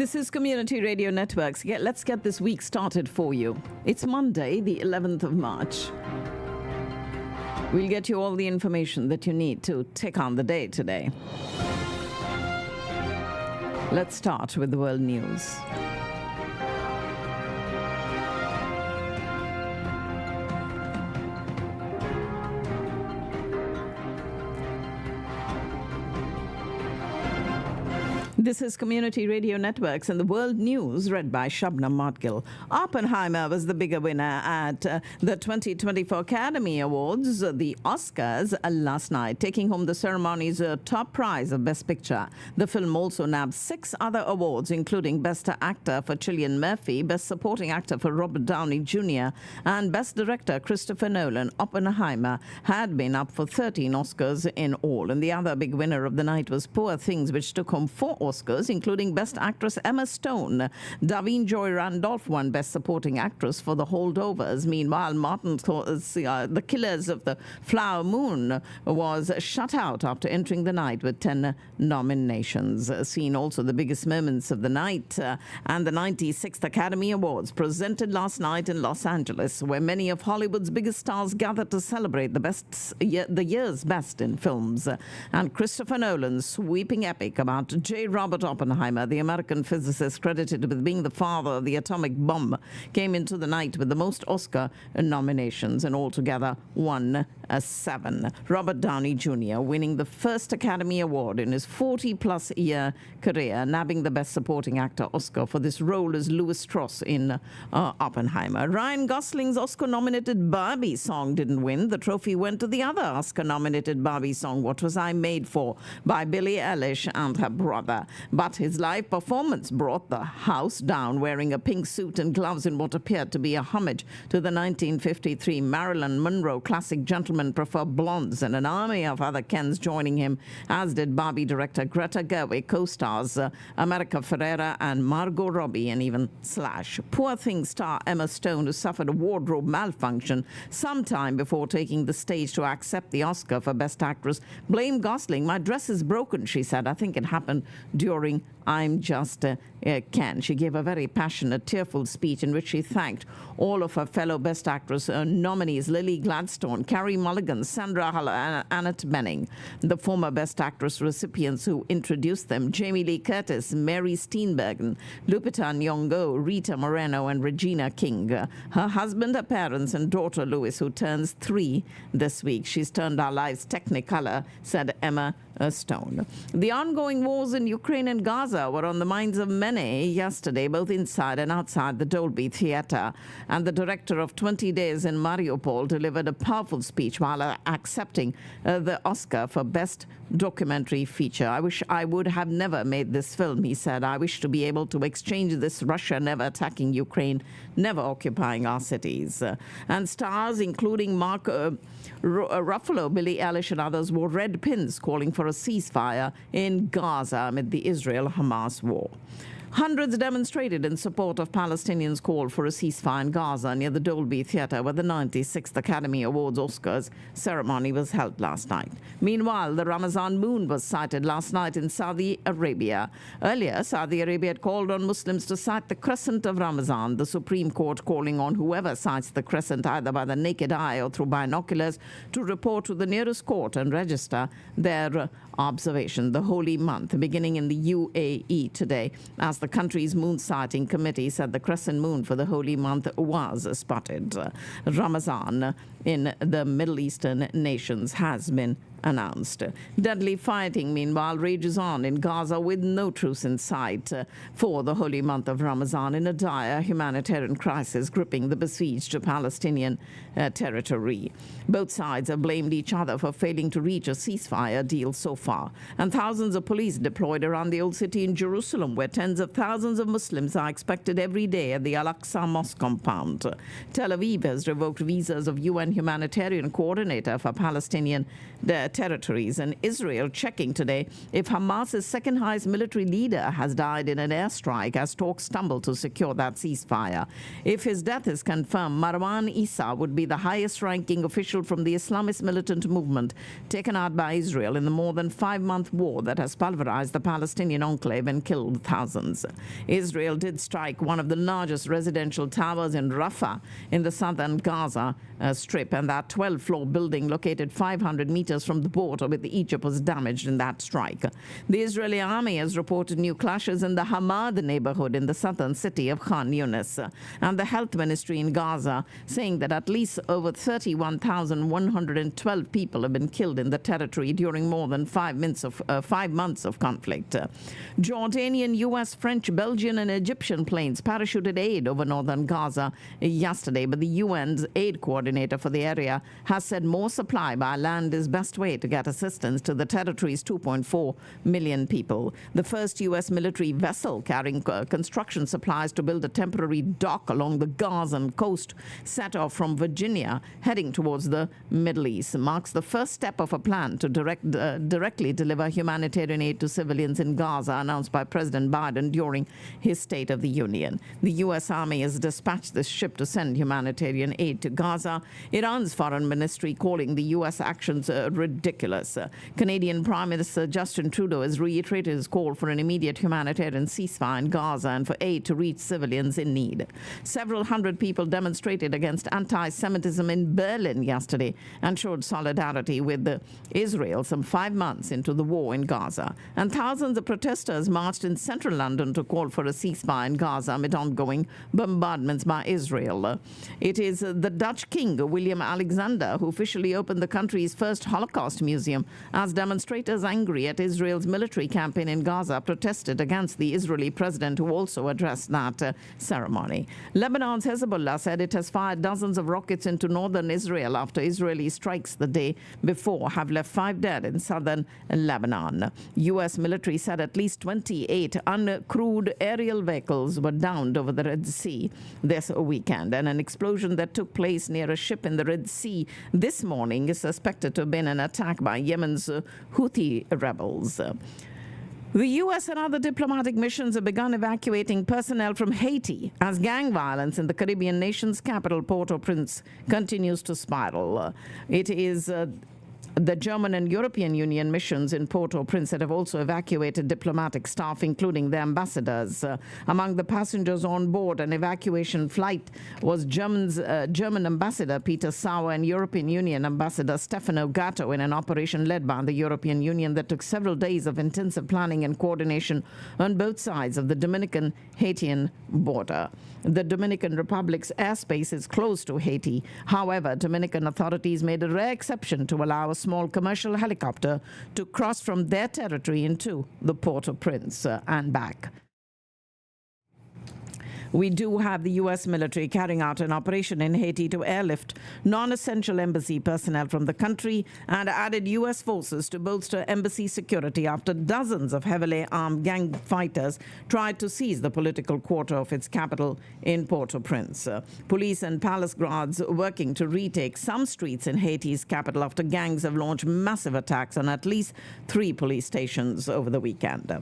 This is Community Radio Networks. Let's get this week started for you. It's Monday, the 11th of March. We'll get you all the information that you need to take on the day today. Let's start with the world news. This is Community Radio Networks and the world news read by Shabnam Matgil. Oppenheimer was the bigger winner at the 2024 Academy Awards, the Oscars, last night, taking home the ceremony's top prize of Best Picture. The film also nabbed 6 other awards, including Best Actor for Cillian Murphy, Best Supporting Actor for Robert Downey Jr., and Best Director Christopher Nolan. Oppenheimer had been up for 13 Oscars in all, and the other big winner of the night was Poor Things, which took home 4 Oscars, including Best Actress Emma Stone. Davine Joy Randolph won Best Supporting Actress for The Holdovers. Meanwhile, The Killers of the Flower Moon was shut out after entering the night with 10 nominations. Seen also the biggest moments of the night and the 96th Academy Awards presented last night in Los Angeles, where many of Hollywood's biggest stars gathered to celebrate the year's best in films. And Christopher Nolan's sweeping epic about J. Robert Oppenheimer, the American physicist credited with being the father of the atomic bomb, came into the night with the most Oscar nominations and altogether won 7. Robert Downey Jr. winning the first Academy Award in his 40-plus year career, nabbing the Best Supporting Actor Oscar for this role as Louis Strauss in Oppenheimer. Ryan Gosling's Oscar-nominated Barbie song didn't win. The trophy went to the other Oscar-nominated Barbie song, What Was I Made For, by Billie Eilish and her brother. But his live performance brought the house down, wearing a pink suit and gloves in what appeared to be a homage to the 1953 Marilyn Monroe classic Gentlemen Prefer Blondes, and an army of other Kens joining him, as did Barbie director Greta Gerwig, co-stars America Ferrera and Margot Robbie, and even Slash. Poor Things star Emma Stone, who suffered a wardrobe malfunction sometime before taking the stage to accept the Oscar for Best Actress, blamed Gosling. "My dress is broken," she said. "I think it happened during I'm Just Ken." She gave a very passionate, tearful speech in which she thanked all of her fellow Best Actress nominees, Lily Gladstone, Carey Mulligan, Sandra Hüller, and Annette Bening. The former Best Actress recipients who introduced them, Jamie Lee Curtis, Mary Steenburgen, Lupita Nyong'o, Rita Moreno, and Regina King. Her husband, her parents, and daughter Louis, who turns 3 this week. "She's turned our lives technicolor," said Emma Stone. The ongoing wars in Ukraine and Gaza were on the minds of many yesterday, both inside and outside the Dolby Theatre. And the director of 20 Days in Mariupol delivered a powerful speech while accepting the Oscar for Best Documentary Feature. "I wish I would have never made this film," he said. "I wish to be able to exchange this Russia never attacking Ukraine, never occupying our cities." And stars including Mark Ruffalo, Billie Eilish, and others wore red pins calling for a ceasefire in Gaza amid the Israel-Hamas war. Hundreds demonstrated in support of Palestinians' call for a ceasefire in Gaza near the Dolby Theatre, where the 96th Academy Awards Oscars ceremony was held last night. Meanwhile, the Ramazan moon was sighted last night in Saudi Arabia. Earlier, Saudi Arabia had called on Muslims to sight the crescent of Ramazan, the Supreme Court calling on whoever sights the crescent either by the naked eye or through binoculars to report to the nearest court and register their observation. The holy month beginning in the UAE today, as the country's moon sighting committee said the crescent moon for the holy month was spotted. Ramazan in the Middle Eastern nations has been announced. Deadly fighting, meanwhile, rages on in Gaza with no truce in sight for the holy month of Ramadan in a dire humanitarian crisis gripping the besieged Palestinian territory. Both sides have blamed each other for failing to reach a ceasefire deal so far. And thousands of police deployed around the old city in Jerusalem, where tens of thousands of Muslims are expected every day at the Al-Aqsa Mosque compound. Tel Aviv has revoked visas of UN humanitarian coordinator for Palestinian territories. And Israel checking today if Hamas's second highest military leader has died in an airstrike as talks stumble to secure that ceasefire. If his death is confirmed, Marwan Issa would be the highest ranking official from the Islamist militant movement taken out by Israel in the more than 5-month war that has pulverized the Palestinian enclave and killed thousands. Israel did strike one of the largest residential towers in Rafah in the southern Gaza Strip, and that 12-floor building located 500 meters from the border with Egypt was damaged in that strike. The Israeli army has reported new clashes in the Hamad neighborhood in the southern city of Khan Yunis, and the health ministry in Gaza saying that at least over 31,112 people have been killed in the territory during more than 5 months of conflict. Jordanian, U.S., French, Belgian, and Egyptian planes parachuted aid over northern Gaza yesterday, but the UN's aid coordinator for the area has said more supply by land is best way to get assistance to the territory's 2.4 million people. The first U.S. military vessel carrying construction supplies to build a temporary dock along the Gazan coast set off from Virginia, heading towards the Middle East, marks the first step of a plan to directly deliver humanitarian aid to civilians in Gaza, announced by President Biden during his State of the Union. The U.S. Army has dispatched this ship to send humanitarian aid to Gaza. Iran's foreign ministry calling the U.S. actions ridiculous. Canadian Prime Minister Justin Trudeau has reiterated his call for an immediate humanitarian ceasefire in Gaza and for aid to reach civilians in need. Several hundred people demonstrated against anti-Semitism in Berlin yesterday and showed solidarity with Israel some 5 months into the war in Gaza. And thousands of protesters marched in central London to call for a ceasefire in Gaza amid ongoing bombardments by Israel. It is the Dutch King William Alexander who officially opened the country's first Holocaust museum as demonstrators angry at Israel's military campaign in Gaza protested against the Israeli president, who also addressed that ceremony. Lebanon's Hezbollah said it has fired dozens of rockets into northern Israel after Israeli strikes the day before have left 5 dead in southern Lebanon. U.S. military said at least 28 uncrewed aerial vehicles were downed over the Red Sea this weekend, and an explosion that took place near a ship in the Red Sea this morning is suspected to have been an attack by Yemen's Houthi rebels. The U.S. and other diplomatic missions have begun evacuating personnel from Haiti as gang violence in the Caribbean nation's capital, Port-au-Prince, continues to spiral. It is the German and European Union missions in Port-au-Prince that have also evacuated diplomatic staff, including the ambassadors. Among the passengers on board an evacuation flight was German Ambassador Peter Sauer and European Union Ambassador Stefano Gatto in an operation led by the European Union that took several days of intensive planning and coordination on both sides of the Dominican-Haitian border. The Dominican Republic's airspace is close to Haiti. However, Dominican authorities made a rare exception to allow a small commercial helicopter to cross from their territory into the Port-au-Prince and back. We do have the U.S. military carrying out an operation in Haiti to airlift non-essential embassy personnel from the country and added U.S. forces to bolster embassy security after dozens of heavily armed gang fighters tried to seize the political quarter of its capital in Port-au-Prince. Police and palace guards working to retake some streets in Haiti's capital after gangs have launched massive attacks on at least 3 police stations over the weekend.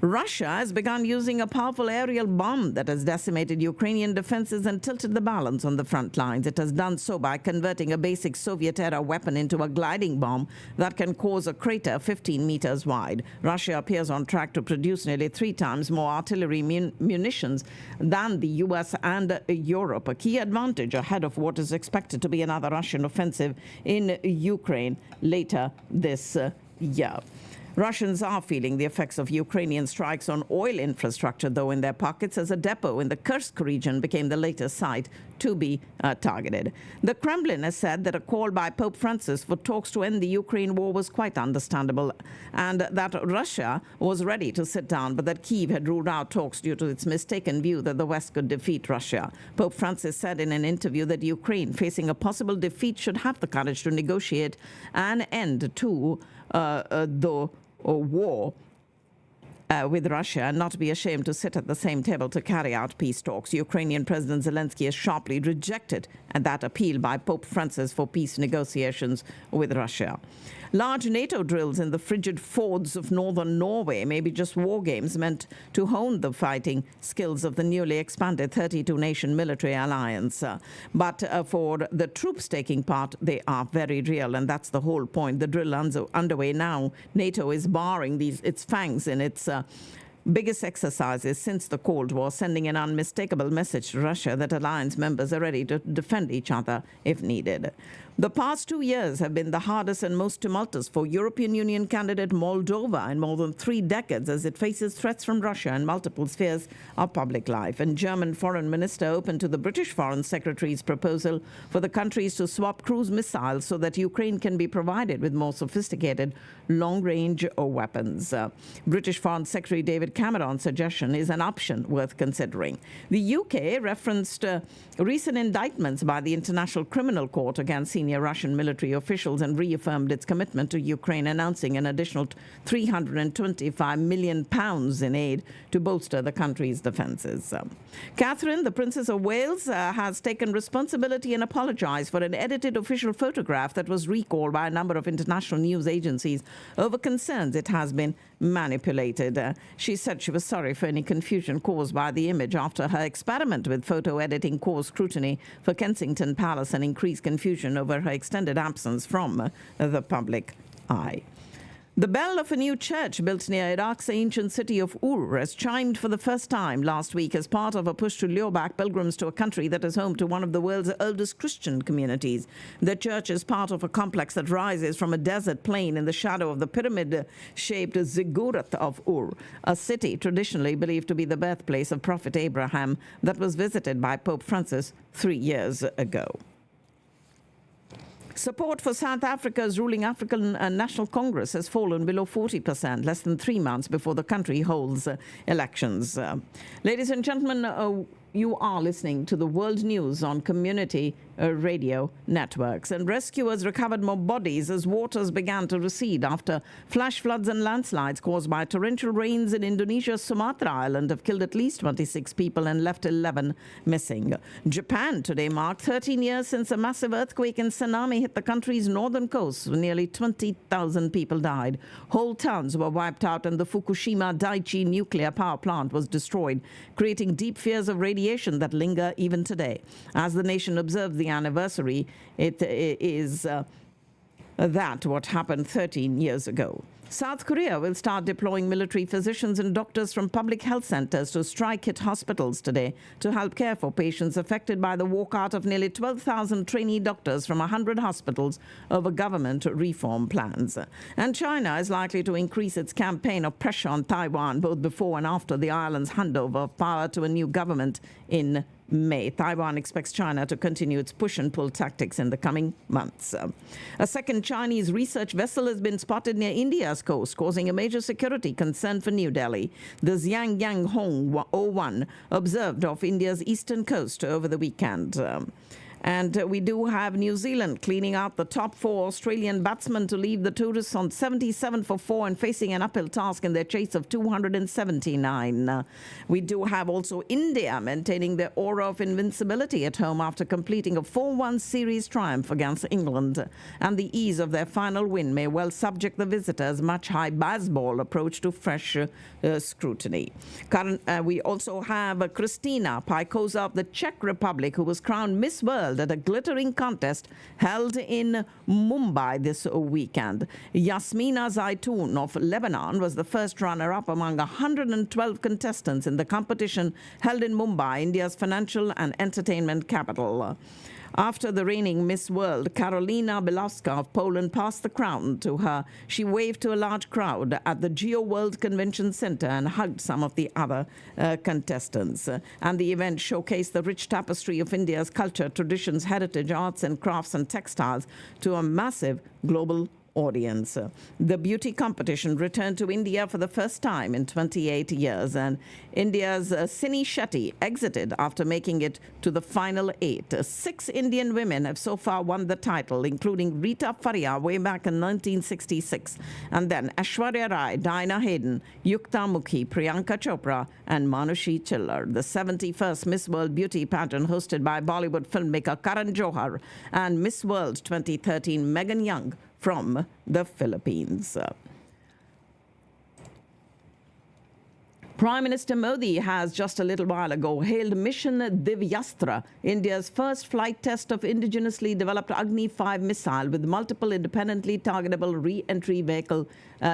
Russia has begun using a powerful aerial bomb that has decimated Ukrainian defenses and tilted the balance on the front lines. It has done so by converting a basic Soviet-era weapon into a gliding bomb that can cause a crater 15 meters wide. Russia appears on track to produce nearly 3 times more artillery munitions than the U.S. and Europe, a key advantage ahead of what is expected to be another Russian offensive in Ukraine later this year. Russians are feeling the effects of Ukrainian strikes on oil infrastructure, though, in their pockets, as a depot in the Kursk region became the latest site to be targeted. The Kremlin has said that a call by Pope Francis for talks to end the Ukraine war was quite understandable, and that Russia was ready to sit down, but that Kyiv had ruled out talks due to its mistaken view that the West could defeat Russia. Pope Francis said in an interview that Ukraine, facing a possible defeat, should have the courage to negotiate an end to the war with Russia and not be ashamed to sit at the same table to carry out peace talks. Ukrainian President Zelensky has sharply rejected that appeal by Pope Francis for peace negotiations with Russia. Large NATO drills in the frigid fords of northern Norway may be just war games meant to hone the fighting skills of the newly expanded 32-nation military alliance. But for the troops taking part, they are very real, and that's the whole point. The drill underway now, NATO is barring its fangs in its biggest exercises since the Cold War, sending an unmistakable message to Russia that alliance members are ready to defend each other if needed. The past 2 years have been the hardest and most tumultuous for European Union candidate Moldova in more than 3 decades as it faces threats from Russia in multiple spheres of public life. And German Foreign Minister opened to the British Foreign Secretary's proposal for the countries to swap cruise missiles so that Ukraine can be provided with more sophisticated long-range weapons. British Foreign Secretary David Cameron's suggestion is an option worth considering. The UK referenced recent indictments by the International Criminal Court against senior Russian military officials and reaffirmed its commitment to Ukraine, announcing an additional £325 million in aid to bolster the country's defenses. Catherine, the Princess of Wales, has taken responsibility and apologized for an edited official photograph that was recalled by a number of international news agencies over concerns it has been manipulated. She said she was sorry for any confusion caused by the image after her experiment with photo editing caused scrutiny for Kensington Palace and increased confusion over her extended absence from the public eye. The bell of a new church built near Iraq's ancient city of Ur has chimed for the first time last week as part of a push to lure back pilgrims to a country that is home to one of the world's oldest Christian communities. The church is part of a complex that rises from a desert plain in the shadow of the pyramid-shaped ziggurat of Ur, a city traditionally believed to be the birthplace of Prophet Abraham that was visited by Pope Francis 3 years ago. Support for South Africa's ruling African National Congress has fallen below 40%, less than 3 months before the country holds elections. Ladies and gentlemen, you are listening to the world news on community radio networks. And rescuers recovered more bodies as waters began to recede after flash floods and landslides caused by torrential rains in Indonesia's Sumatra Island have killed at least 26 people and left 11 missing. Japan today marked 13 years since a massive earthquake and tsunami hit the country's northern coast. Nearly 20,000 people died. Whole towns were wiped out and the Fukushima Daiichi nuclear power plant was destroyed, creating deep fears of radiation that linger even today. As the nation observed the anniversary, it is that what happened 13 years ago. South Korea will start deploying military physicians and doctors from public health centers to strike-hit hospitals today to help care for patients affected by the walkout of nearly 12,000 trainee doctors from 100 hospitals over government reform plans. And China is likely to increase its campaign of pressure on Taiwan both before and after the island's handover of power to a new government in May. Taiwan expects China to continue its push and pull tactics in the coming months. A second Chinese research vessel has been spotted near India's coast, causing a major security concern for New Delhi. The Zhang Hong 01 observed off India's eastern coast over the weekend. And we do have New Zealand cleaning out the top 4 Australian batsmen to leave the tourists on 77 for 4 and facing an uphill task in their chase of 279. We do have also India maintaining their aura of invincibility at home after completing a 4-1 series triumph against England. And the ease of their final win may well subject the visitors' much-high baseball approach to fresh scrutiny. We also have Kristina Pajkoza of the Czech Republic, who was crowned Miss World at a glittering contest held in Mumbai this weekend. Yasmina Zaitoun of Lebanon was the first runner-up among 112 contestants in the competition held in Mumbai, India's financial and entertainment capital. After the reigning Miss World, Karolina Bielawska of Poland passed the crown to her. She waved to a large crowd at the Geo World Convention Center and hugged some of the other contestants. And the event showcased the rich tapestry of India's culture, traditions, heritage, arts and crafts and textiles to a massive global audience. The beauty competition returned to India for the first time in 28 years, and India's Sini Shetty exited after making it to the final 8. 6 Indian women have so far won the title, including Rita Faria way back in 1966, and then Aishwarya Rai, Dinah Hayden, Yukta Mukhi, Priyanka Chopra, and Manushi Chillar. The 71st Miss World Beauty pageant hosted by Bollywood filmmaker Karan Johar and Miss World 2013 Megan Young from the Philippines. Prime Minister Modi has just a little while ago hailed Mission Divyastra, India's first flight test of indigenously developed Agni-5 missile with multiple independently targetable re-entry vehicle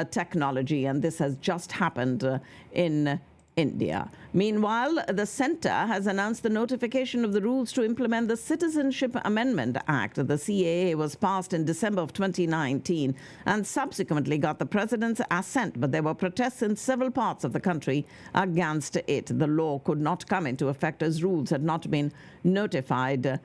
technology. And this has just happened in India. Meanwhile, the centre has announced the notification of the rules to implement the Citizenship Amendment Act. The CAA was passed in December of 2019 and subsequently got the president's assent, but there were protests in several parts of the country against it. The law could not come into effect as rules had not been notified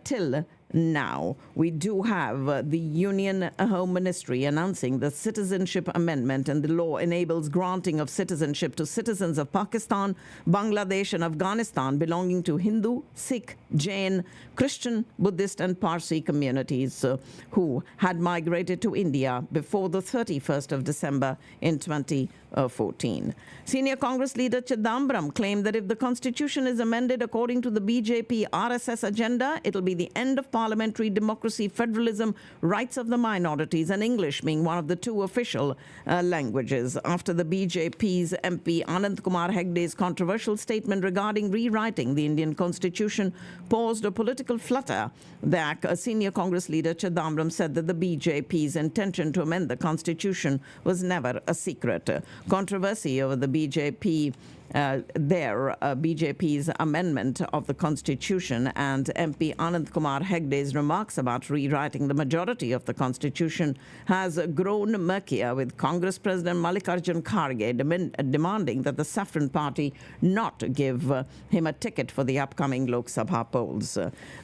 till now. We do have the Union Home Ministry announcing the Citizenship Amendment, and the law enables granting of citizenship to citizens of Pakistan, Bangladesh and Afghanistan belonging to Hindu, Sikh, Jain, Christian, Buddhist and Parsi communities who had migrated to India before the 31st of December in 2014. Senior Congress leader Chidambaram claimed that if the constitution is amended according to the BJP RSS agenda, it'll be the end of parliamentary democracy, federalism, rights of the minorities, and English being one of the two official languages. After the BJP's MP Anand Kumar Hegde's controversial statement regarding rewriting the Indian constitution caused a political flutter, a senior Congress leader Chidambaram said that the BJP's intention to amend the constitution was never a secret. Controversy over the BJP's amendment of the constitution and MP Anand Kumar Hegde's remarks about rewriting the majority of the constitution has grown murkier, with Congress President Mallikarjun Kharge demanding that the Saffron Party not give him a ticket for the upcoming Lok Sabha polls.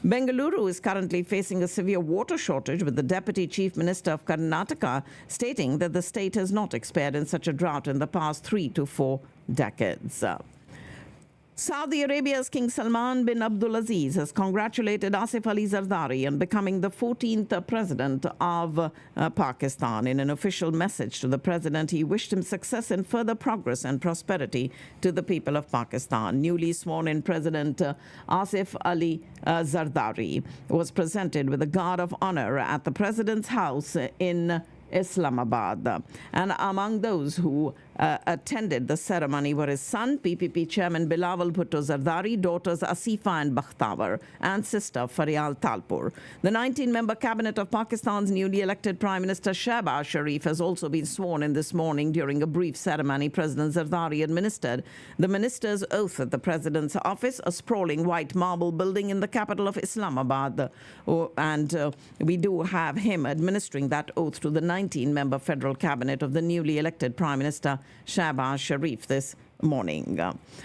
Bengaluru is currently facing a severe water shortage, with the Deputy Chief Minister of Karnataka stating that the state has not experienced in such a drought in the past 3 to 4 decades. Saudi Arabia's King Salman bin Abdulaziz has congratulated Asif Ali Zardari on becoming the 14th president of Pakistan. In an official message to the president, he wished him success and further progress and prosperity to the people of Pakistan. Newly sworn in President Asif Ali Zardari was presented with a guard of honor at the president's house in Islamabad. And among those who attended the ceremony were his son, PPP chairman Bilawal Bhutto Zardari, daughters Asifa and Bakhtawar, and sister Faryal Talpur. The 19-member cabinet of Pakistan's newly elected Prime Minister Shehbaz Sharif has also been sworn in this morning. During a brief ceremony, President Zardari administered the minister's oath at the president's office, a sprawling white marble building in the capital of Islamabad. And we do have him administering that oath to the 19-member federal cabinet of the newly elected Prime Minister Shehbaz Sharif this morning.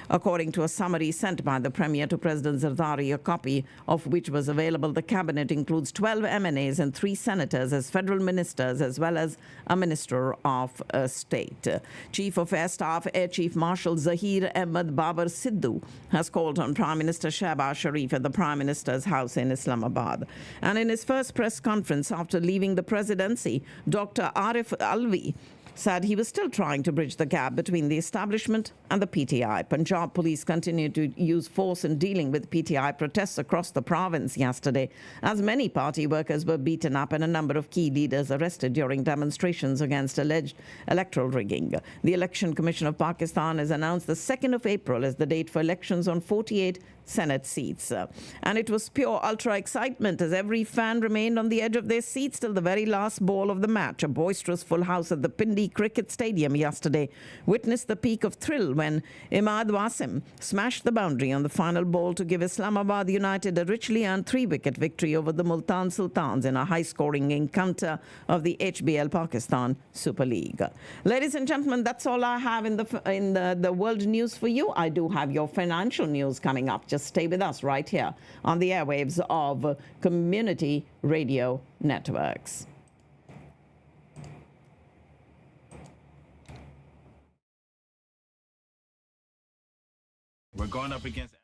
According to a summary sent by the Premier to President Zardari, a copy of which was available, the cabinet includes 12 MNAs and 3 senators as federal ministers, as well as a Minister of State. Chief of Air Staff Air Chief Marshal Zahir Ahmed Babar Sidhu has called on Prime Minister Shehbaz Sharif at the Prime Minister's house in Islamabad. And in his first press conference after leaving the presidency, Dr. Arif Alvi said he was still trying to bridge the gap between the establishment and the PTI. Punjab police continued to use force in dealing with PTI protests across the province yesterday, as many party workers were beaten up and a number of key leaders arrested during demonstrations against alleged electoral rigging. The Election Commission of Pakistan has announced the 2nd of April as the date for elections on 48 Senate seats. And it was pure ultra excitement as every fan remained on the edge of their seats till the very last ball of the match. A boisterous full house at the Pindi Cricket Stadium yesterday witnessed the peak of thrill when Imad Wasim smashed the boundary on the final ball to give Islamabad United a richly earned 3-wicket victory over the Multan Sultans in a high-scoring encounter of the HBL Pakistan Super League. Ladies and gentlemen, that's all I have in the world news for you. I do have your financial news coming up. Just stay with us right here on the airwaves of Community Radio Networks. We're going up against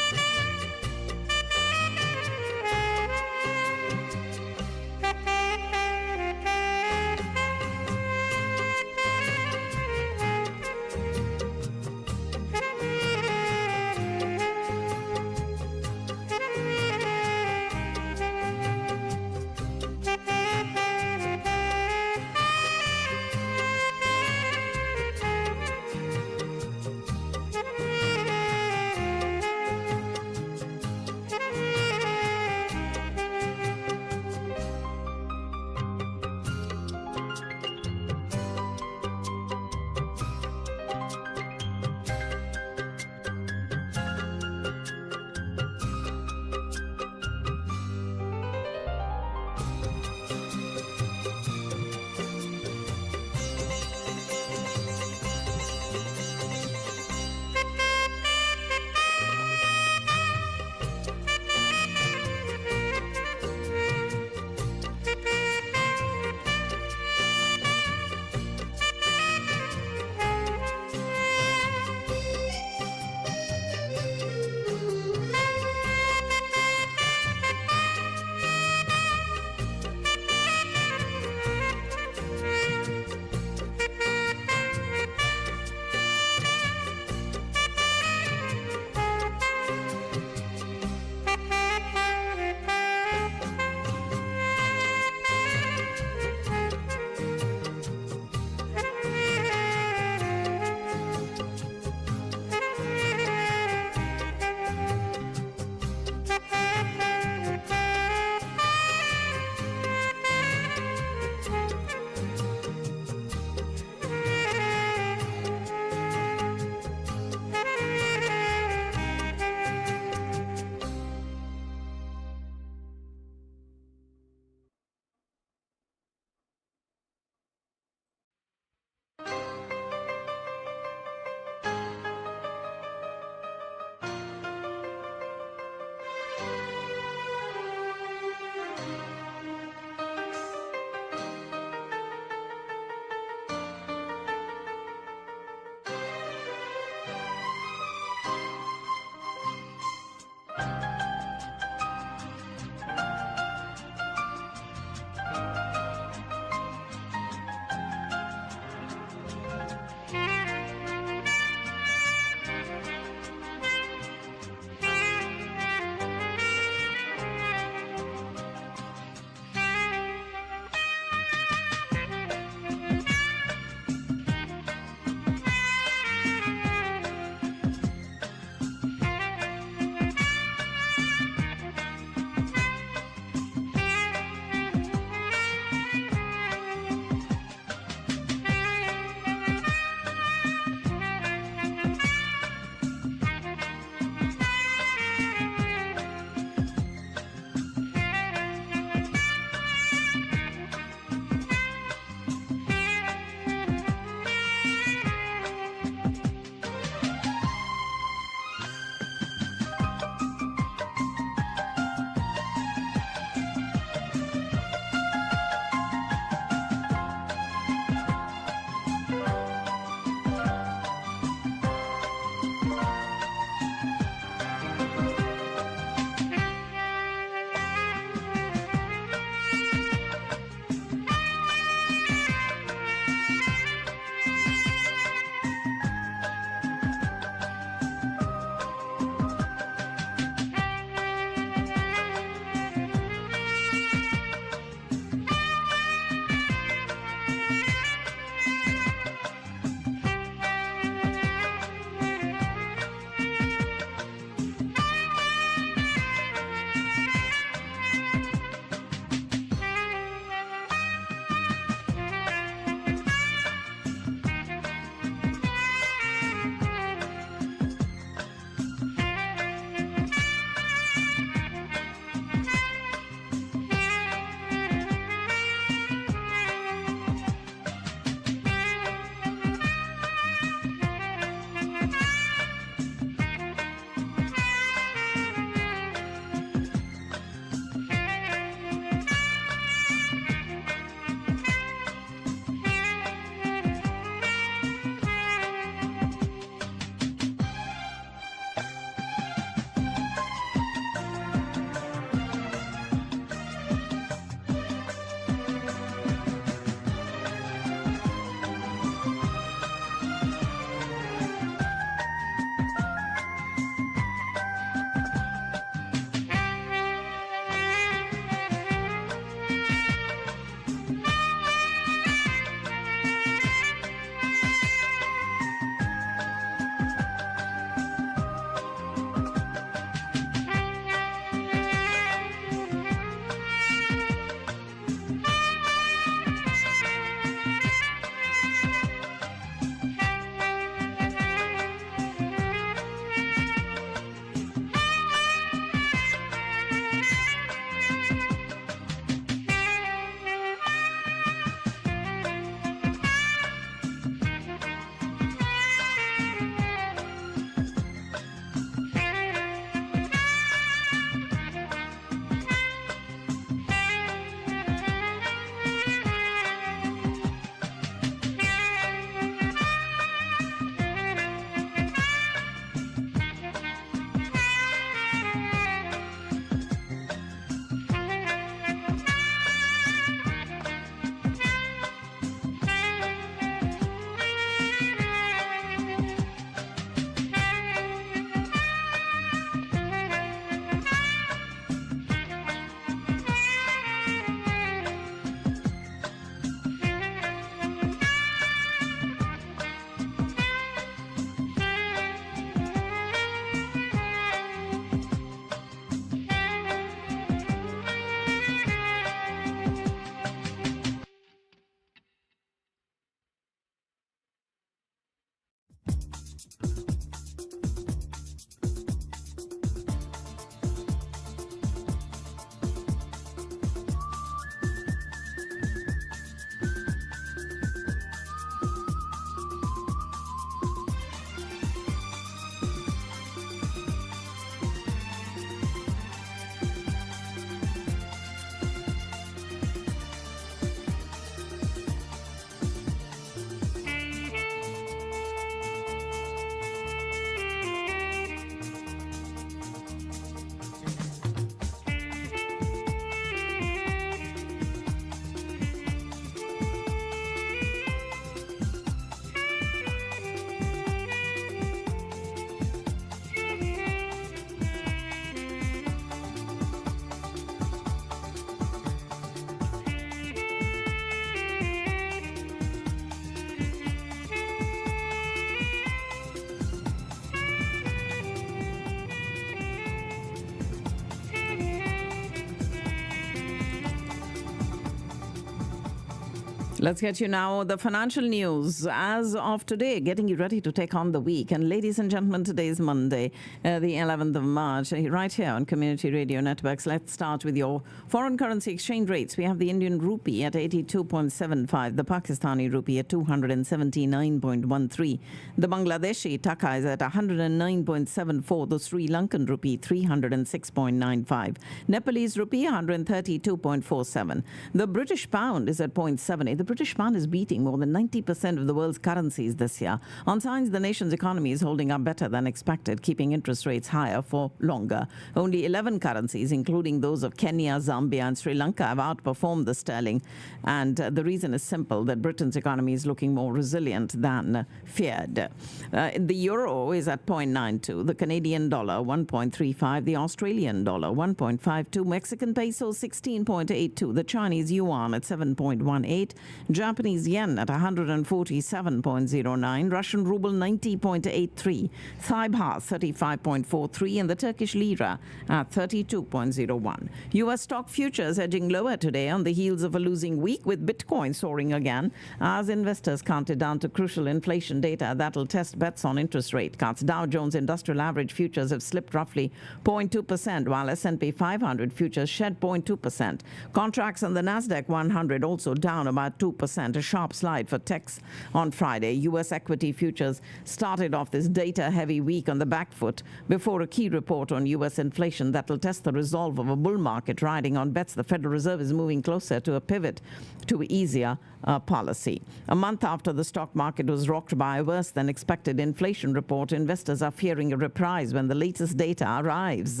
Let's get you now the financial news as of today, getting you ready to take on the week. And ladies and gentlemen, today is Monday, the 11th of March, right here on Community Radio Networks. Let's start with your foreign currency exchange rates. We have the Indian rupee at 82.75, the Pakistani rupee at 279.13, the Bangladeshi taka is at 109.74, the Sri Lankan rupee 306.95, Nepalese rupee 132.47, the British pound is at 0.78. The British pound is beating more than 90% of the world's currencies this year. On signs the nation's economy is holding up better than expected, keeping interest rates higher for longer. Only 11 currencies, including those of Kenya, Zambia, and Sri Lanka, have outperformed the sterling. And the reason is simple, that Britain's economy is looking more resilient than feared. The euro is at 0.92, the Canadian dollar 1.35, the Australian dollar 1.52, Mexican peso 16.82, the Chinese yuan at 7.18, Japanese yen at 147.09, Russian ruble 90.83, Thai baht 35.43, and the Turkish lira at 32.01. U.S. stock futures edging lower today on the heels of a losing week, with Bitcoin soaring again as investors counted down to crucial inflation data that'll test bets on interest rate cuts. Dow Jones Industrial Average futures have slipped roughly 0.2%, while S&P 500 futures shed 0.2%. Contracts on the Nasdaq 100 also down about 2%, a sharp slide for techs on Friday. U.S. equity futures started off this data-heavy week on the back foot before a key report on U.S. inflation that will test the resolve of a bull market riding on bets the Federal Reserve is moving closer to a pivot to easier policy. A month after the stock market was rocked by a worse-than-expected inflation report, investors are fearing a reprise when the latest data arrives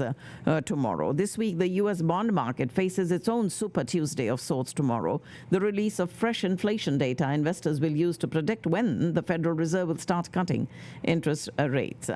tomorrow. This week, the U.S. bond market faces its own Super Tuesday of sorts tomorrow. The release of fresh inflation data investors will use to predict when the Federal Reserve will start cutting interest rates.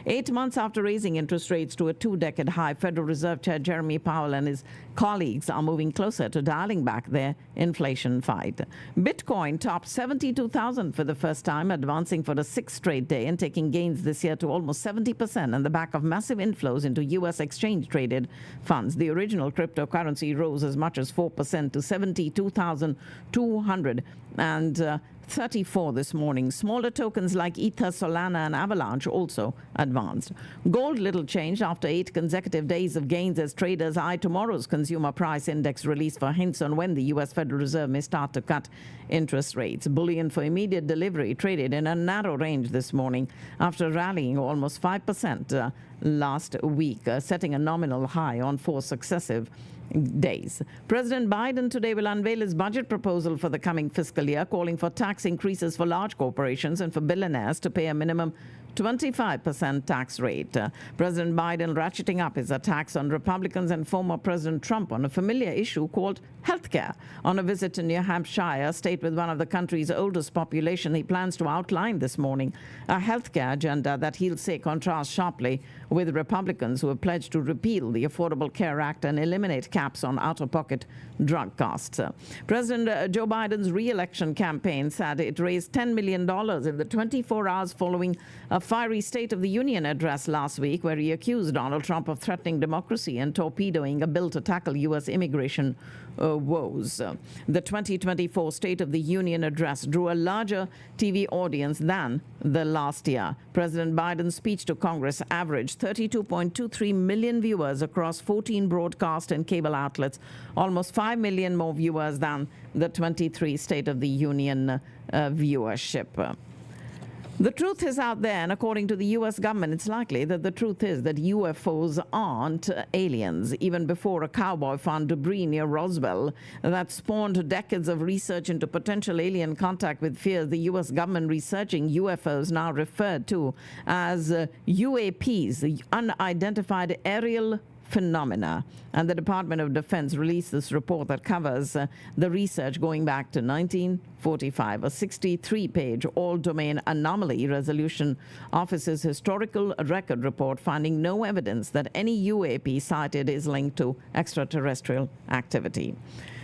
8 months after raising interest rates to a two-decade high, Federal Reserve Chair Jeremy Powell and his colleagues are moving closer to dialing back their inflation fight. Bitcoin topped 72,000 for the first time, advancing for the sixth straight day and taking gains this year to almost 70% on the back of massive inflows into U.S. exchange-traded funds. The original cryptocurrency rose as much as 4% to 72,234 this morning. Smaller tokens like Ether, Solana, and Avalanche also advanced. Gold little changed after 8 consecutive days of gains as traders eye tomorrow's consumer price index release for hints on when the U.S. Federal Reserve may start to cut interest rates. Bullion for immediate delivery traded in a narrow range this morning after rallying almost 5% last week, setting a nominal high on 4 successive days. President Biden today will unveil his budget proposal for the coming fiscal year, calling for tax increases for large corporations and for billionaires to pay a minimum 25% tax rate. President Biden ratcheting up his attacks on Republicans and former President Trump on a familiar issue called healthcare. On a visit to New Hampshire, a state with one of the country's oldest population, he plans to outline this morning a healthcare agenda that he'll say contrasts sharply with Republicans who have pledged to repeal the Affordable Care Act and eliminate caps on out-of-pocket drug costs. President Joe Biden's re-election campaign said it raised $10 million in the 24 hours following a fiery State of the Union address last week, where he accused Donald Trump of threatening democracy and torpedoing a bill to tackle U.S. immigration woes. The 2024 State of the Union address drew a larger TV audience than the last year. President Biden's speech to Congress averaged 32.23 million viewers across 14 broadcast and cable outlets, almost 5 million more viewers than the 23 State of the Union viewership. The truth is out there, and according to the U.S. government, it's likely that the truth is that UFOs aren't aliens. Even before a cowboy found debris near Roswell that spawned decades of research into potential alien contact with fears, the U.S. government researching UFOs, now referred to as UAPs, unidentified aerial phenomena. And the Department of Defense released this report that covers the research going back to 1945, a 63-page all-domain anomaly resolution office's historical record report finding no evidence that any UAP cited is linked to extraterrestrial activity.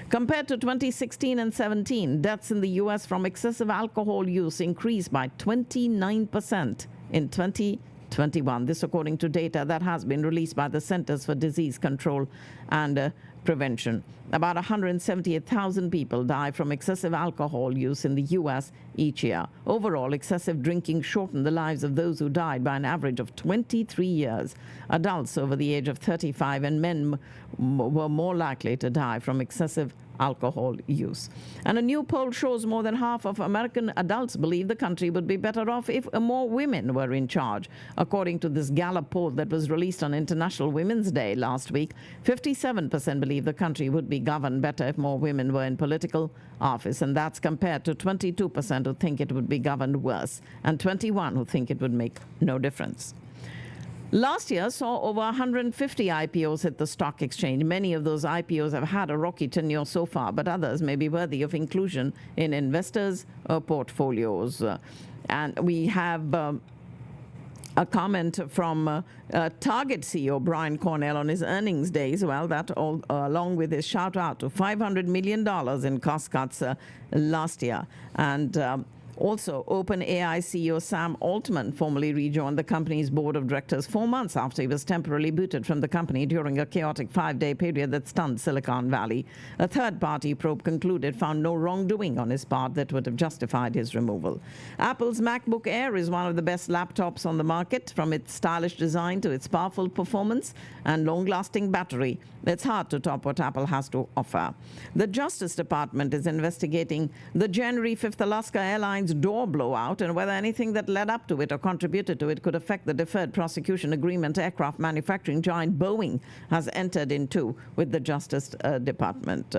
Compared to 2016 and 17, deaths in the U.S. from excessive alcohol use increased by 29% in 2021. This according to data that has been released by the Centers for Disease Control and prevention. About 178,000 people die from excessive alcohol use in the U.S. each year. Overall, excessive drinking shortened the lives of those who died by an average of 23 years. Adults over the age of 35 and men were more likely to die from excessive alcohol use. And a new poll shows more than half of American adults believe the country would be better off if more women were in charge. According to this Gallup poll that was released on International Women's Day last week, 57% believe the country would be governed better if more women were in political office, and that's compared to 22% who think it would be governed worse, and 21% who think it would make no difference. Last year saw over 150 IPOs hit the stock exchange. Many of those IPOs have had a rocky tenure so far, but others may be worthy of inclusion in investors' portfolios. And we have a comment from Target CEO Brian Cornell on his earnings days. Well, that all, along with his shout out to $500 million in cost cuts last year. And also, OpenAI CEO Sam Altman formally rejoined the company's board of directors 4 months after he was temporarily booted from the company during a chaotic 5-day period that stunned Silicon Valley. A third-party probe concluded found no wrongdoing on his part that would have justified his removal. Apple's MacBook Air is one of the best laptops on the market, from its stylish design to its powerful performance and long-lasting battery. It's hard to top what Apple has to offer. The Justice Department is investigating the January 5th Alaska Airlines door blowout and whether anything that led up to it or contributed to it could affect the deferred prosecution agreement aircraft manufacturing giant Boeing has entered into with the Justice Department.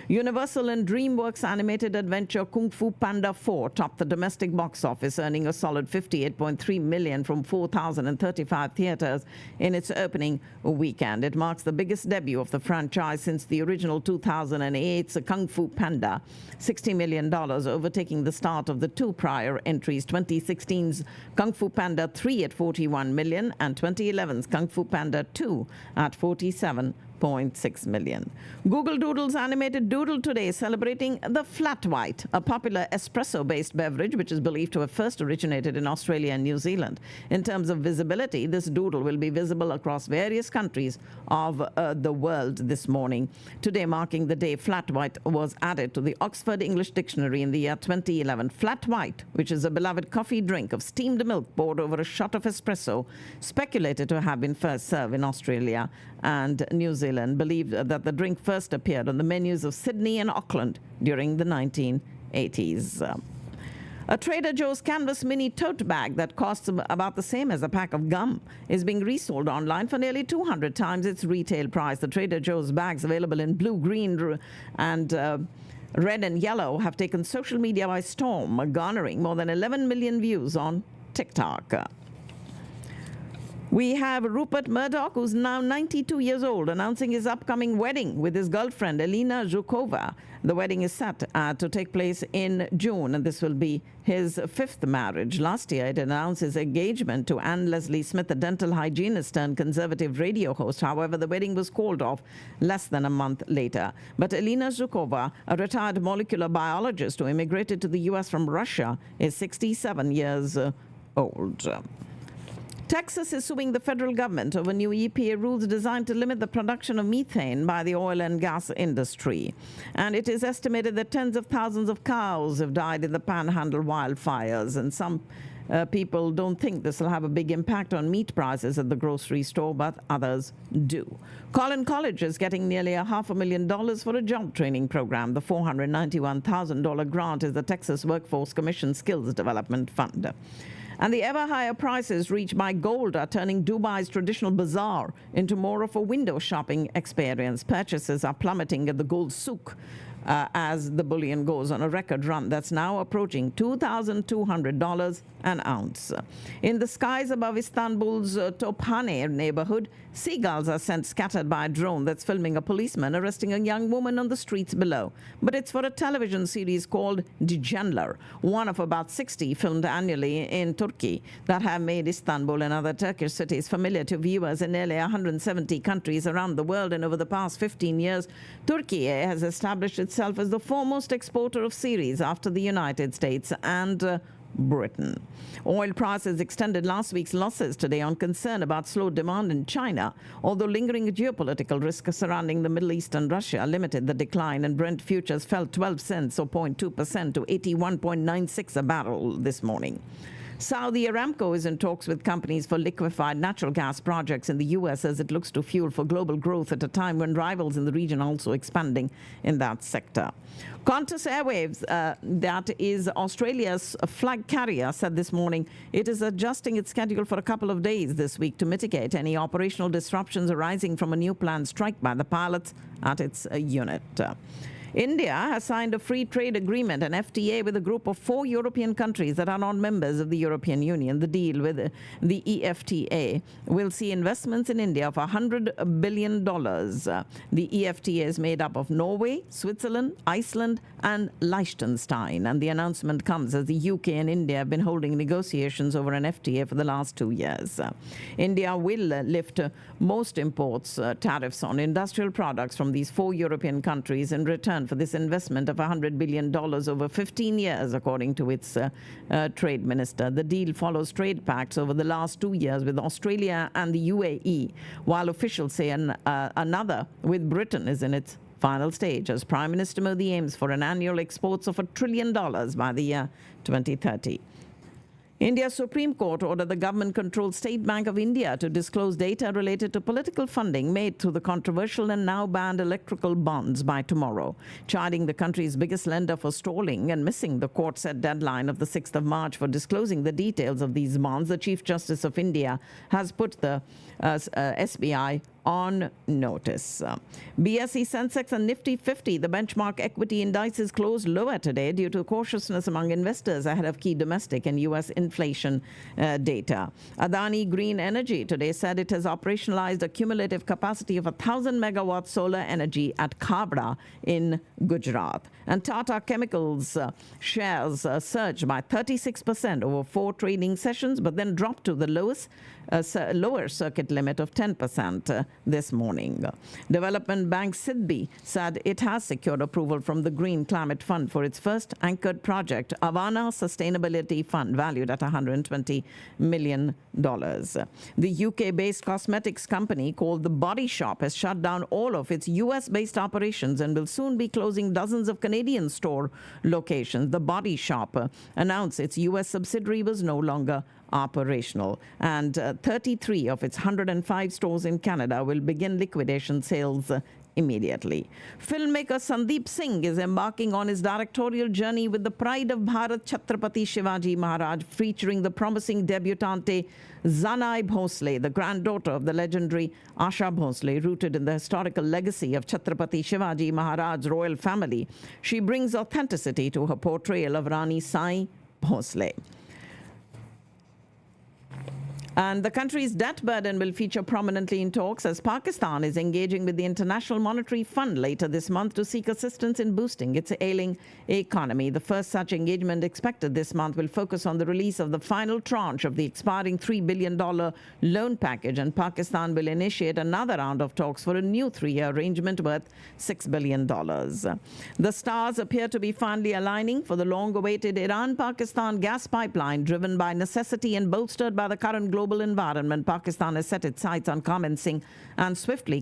Universal and DreamWorks animated adventure Kung Fu Panda 4 topped the domestic box office, earning a solid $58.3 million from 4,035 theaters in its opening weekend. It marks the biggest debut of the franchise since the original 2008's Kung Fu Panda, $60 million, overtaking the start of the two prior entries, 2016's Kung Fu Panda 3 at $41 million and 2011's Kung Fu Panda 2 at $47.6 million. Google Doodle's animated doodle today celebrating the Flat White, a popular espresso-based beverage which is believed to have first originated in Australia and New Zealand. In terms of visibility, this doodle will be visible across various countries of the world this morning. Today, marking the day Flat White was added to the Oxford English Dictionary in the year 2011. Flat White, which is a beloved coffee drink of steamed milk poured over a shot of espresso, speculated to have been first served in Australia and New Zealand, believed that the drink first appeared on the menus of Sydney and Auckland during the 1980s. A Trader Joe's canvas mini tote bag that costs about the same as a pack of gum is being resold online for nearly 200 times its retail price. The Trader Joe's bags, available in blue, green, and red and yellow, have taken social media by storm, garnering more than 11 million views on TikTok. We have Rupert Murdoch, who's now 92 years old, announcing his upcoming wedding with his girlfriend, Elena Zhukova. The wedding is set to take place in June, and this will be his 5th marriage. Last year, it announced his engagement to Anne Leslie Smith, a dental hygienist turned conservative radio host. However, the wedding was called off less than a month later. But Elena Zhukova, a retired molecular biologist who immigrated to the U.S. from Russia, is 67 years old. Texas is suing the federal government over new EPA rules designed to limit the production of methane by the oil and gas industry. And it is estimated that tens of thousands of cows have died in the Panhandle wildfires. And some people don't think this will have a big impact on meat prices at the grocery store, but others do. Collin College is getting nearly $500,000 for a job training program. The $491,000 grant is the Texas Workforce Commission Skills Development Fund. And the ever higher prices reached by gold are turning Dubai's traditional bazaar into more of a window shopping experience. Purchases are plummeting at the gold souk as the bullion goes on a record run that's now approaching $2,200 an ounce. In the skies above Istanbul's Tophane neighborhood, seagulls are sent scattered by a drone that's filming a policeman arresting a young woman on the streets below. But it's for a television series called Dijanlar, one of about 60 filmed annually in Turkey that have made Istanbul and other Turkish cities familiar to viewers in nearly 170 countries around the world. And over the past 15 years, Turkey has established itself as the foremost exporter of series after the United States and Britain. Oil prices extended last week's losses today on concern about slow demand in China, although lingering geopolitical risks surrounding the Middle East and Russia limited the decline, and Brent futures fell 12 cents or 0.2% to 81.96 a barrel this morning. Saudi Aramco is in talks with companies for liquefied natural gas projects in the U.S. as it looks to fuel for global growth at a time when rivals in the region are also expanding in that sector. Qantas Airways, that is Australia's flag carrier, said this morning it is adjusting its schedule for a couple of days this week to mitigate any operational disruptions arising from a new planned strike by the pilots at its unit. India has signed a free trade agreement, an FTA, with a group of 4 European countries that are not members of the European Union. The deal with the EFTA will see investments in India of $100 billion. The EFTA is made up of Norway, Switzerland, Iceland, and Liechtenstein. And the announcement comes as the UK and India have been holding negotiations over an FTA for the last 2 years. India will lift most imports tariffs on industrial products from these 4 European countries in return for this investment of $100 billion over 15 years, according to its trade minister. The deal follows trade pacts over the last 2 years with Australia and the UAE, while officials say another with Britain is in its final stage, as Prime Minister Modi aims for an annual exports of $1 trillion by the year 2030. India's Supreme Court ordered the government-controlled State Bank of India to disclose data related to political funding made through the controversial and now banned electoral bonds by tomorrow, chiding the country's biggest lender for stalling and missing the court-set deadline of the 6th of March for disclosing the details of these bonds. The Chief Justice of India has put the SBI on notice. BSE, Sensex and Nifty 50, the benchmark equity indices, closed lower today due to cautiousness among investors ahead of key domestic and U.S. inflation data. Adani Green Energy today said it has operationalized a cumulative capacity of 1,000 megawatt solar energy at Khavda in Gujarat. And Tata Chemicals shares surged by 36% over 4 trading sessions, but then dropped to the lower circuit limit of 10% this morning. Development Bank SIDBI said it has secured approval from the Green Climate Fund for its first anchored project, Avana Sustainability Fund, valued at $120 million. The UK-based cosmetics company called The Body Shop has shut down all of its US-based operations and will soon be closing dozens of Canadian store locations. The Body Shop announced its US subsidiary was no longer operational, and 33 of its 105 stores in Canada will begin liquidation sales immediately. Filmmaker Sandeep Singh is embarking on his directorial journey with the Pride of Bharat Chhatrapati Shivaji Maharaj, featuring the promising debutante Zanai Bhosle, the granddaughter of the legendary Asha Bhosle, rooted in the historical legacy of Chhatrapati Shivaji Maharaj's royal family. She brings authenticity to her portrayal of Rani Sai Bhosle. And the country's debt burden will feature prominently in talks as Pakistan is engaging with the International Monetary Fund later this month to seek assistance in boosting its ailing economy. The first such engagement expected this month will focus on the release of the final tranche of the expiring $3 billion loan package, and Pakistan will initiate another round of talks for a new 3-year arrangement worth $6 billion. The stars appear to be finally aligning for the long-awaited Iran-Pakistan gas pipeline, driven by necessity and bolstered by the current global environment. Pakistan has set its sights on commencing and swiftly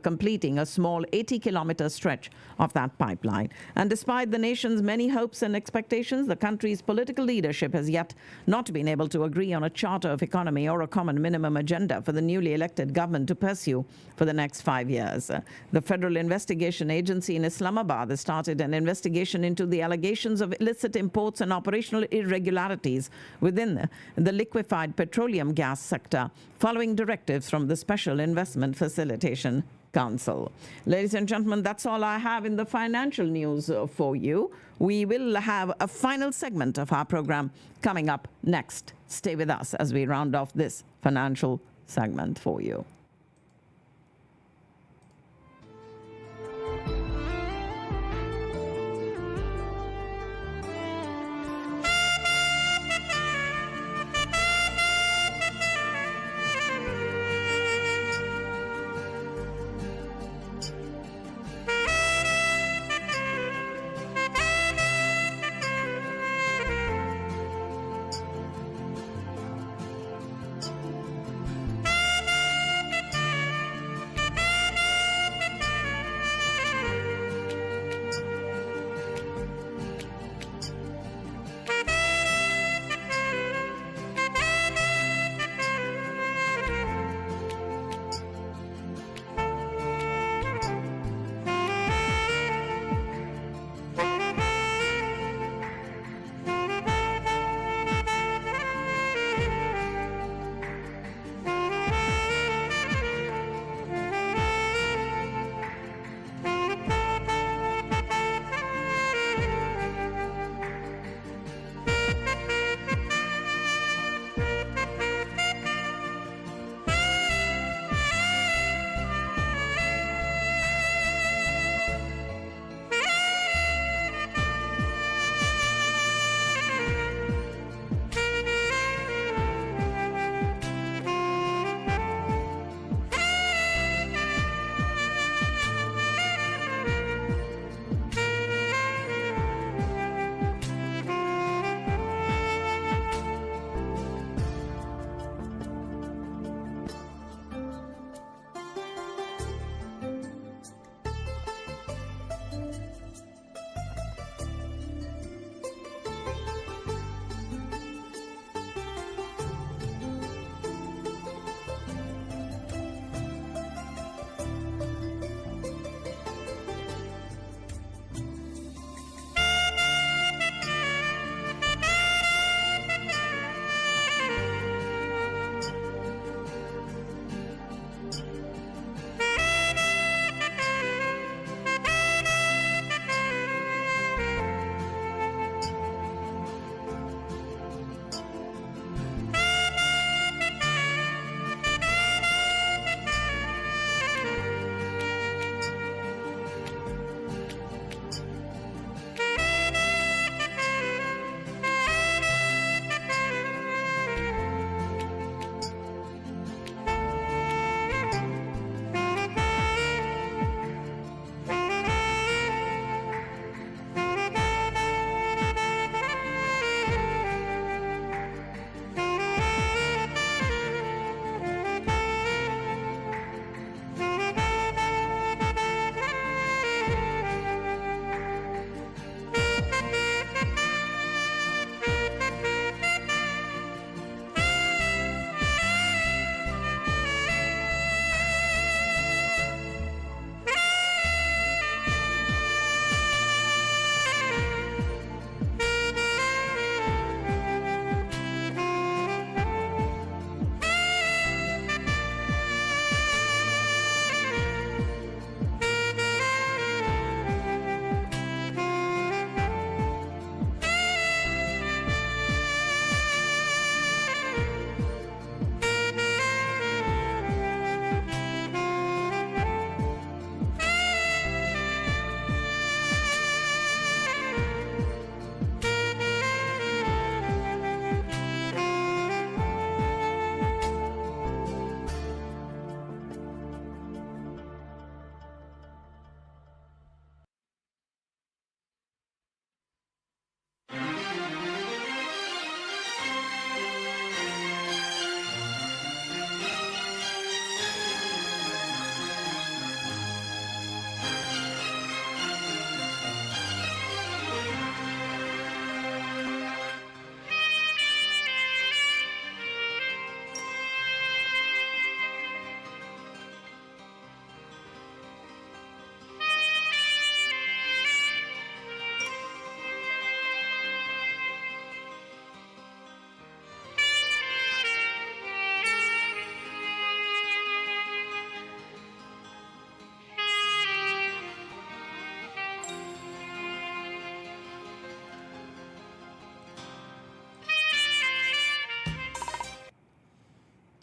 completing a small 80-kilometer stretch of that pipeline. And despite the nation's many hopes and expectations, the country's political leadership has yet not been able to agree on a charter of economy or a common minimum agenda for the newly elected government to pursue for the next 5 years. The Federal Investigation Agency in Islamabad has started an investigation into the allegations of illicit imports and operational irregularities within the liquefied petroleum gas sector, following directives from the Special Investment Facilitation Council. Ladies and gentlemen, that's all I have in the financial news for you. We will have a final segment of our program coming up next. Stay with us as we round off this financial segment for you.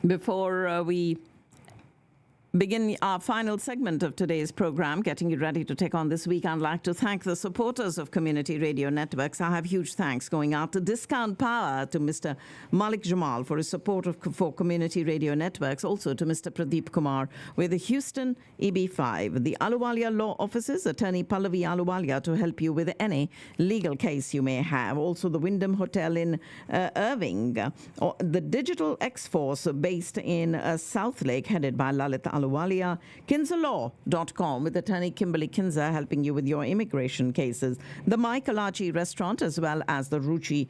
Before we begin our final segment of today's program, getting you ready to take on this week, I'd like to thank the supporters of Community Radio Networks. I have huge thanks going out to Discount Power, to Mr. Malik Jamal for his support for Community Radio Networks, also to Mr. Pradeep Kumar with the Houston EB5, the Ahluwalia Law Offices, Attorney Pallavi Ahluwalia, to help you with any legal case you may have, also the Wyndham Hotel in Irving, the Digital X-Force based in South Lake, headed by Lalit Ahluwalia, KinzaLaw.com with attorney Kimberly Kinza helping you with your immigration cases, the My Kalachi restaurant, as well as the Ruchi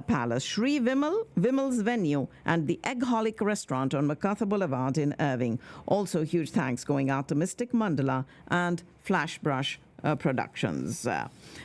Palace, Shri Vimal's Venue, and the Eggholic restaurant on MacArthur Boulevard in Irving. Also, huge thanks going out to Mystic Mandala and Flashbrush Productions.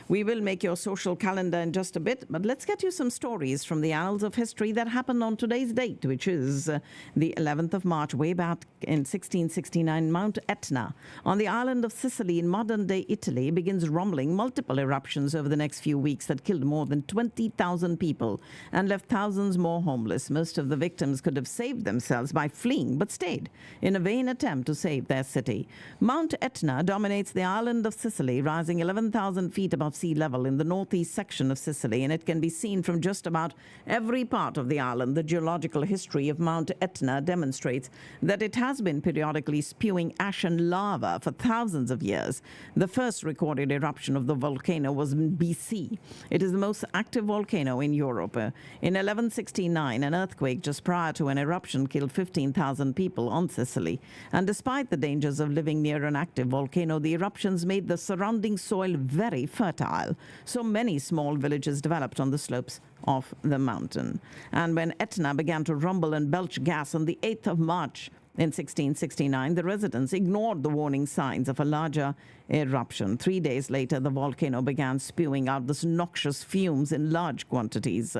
We will make your social calendar in just a bit, but let's get you some stories from the annals of history that happened on today's date, which is the 11th of March, way back in 1669. Mount Etna on the island of Sicily in modern-day Italy begins rumbling. Multiple eruptions over the next few weeks that killed more than 20,000 people and left thousands more homeless. Most of the victims could have saved themselves by fleeing, but stayed in a vain attempt to save their city. Mount Etna dominates the island of Sicily, rising 11,000 feet above sea level in the northeast section of Sicily, and it can be seen from just about every part of the island. The geological history of Mount Etna demonstrates that it has been periodically spewing ash and lava for thousands of years. The first recorded eruption of the volcano was in BC. It is the most active volcano in Europe. In 1169, an earthquake just prior to an eruption killed 15,000 people on Sicily. And despite the dangers of living near an active volcano, the eruptions made the surrounding soil very fertile. So many small villages developed on the slopes of the mountain. And when Etna began to rumble and belch gas on the 8th of March in 1669, the residents ignored the warning signs of a larger eruption. 3 days later, the volcano began spewing out these noxious fumes in large quantities.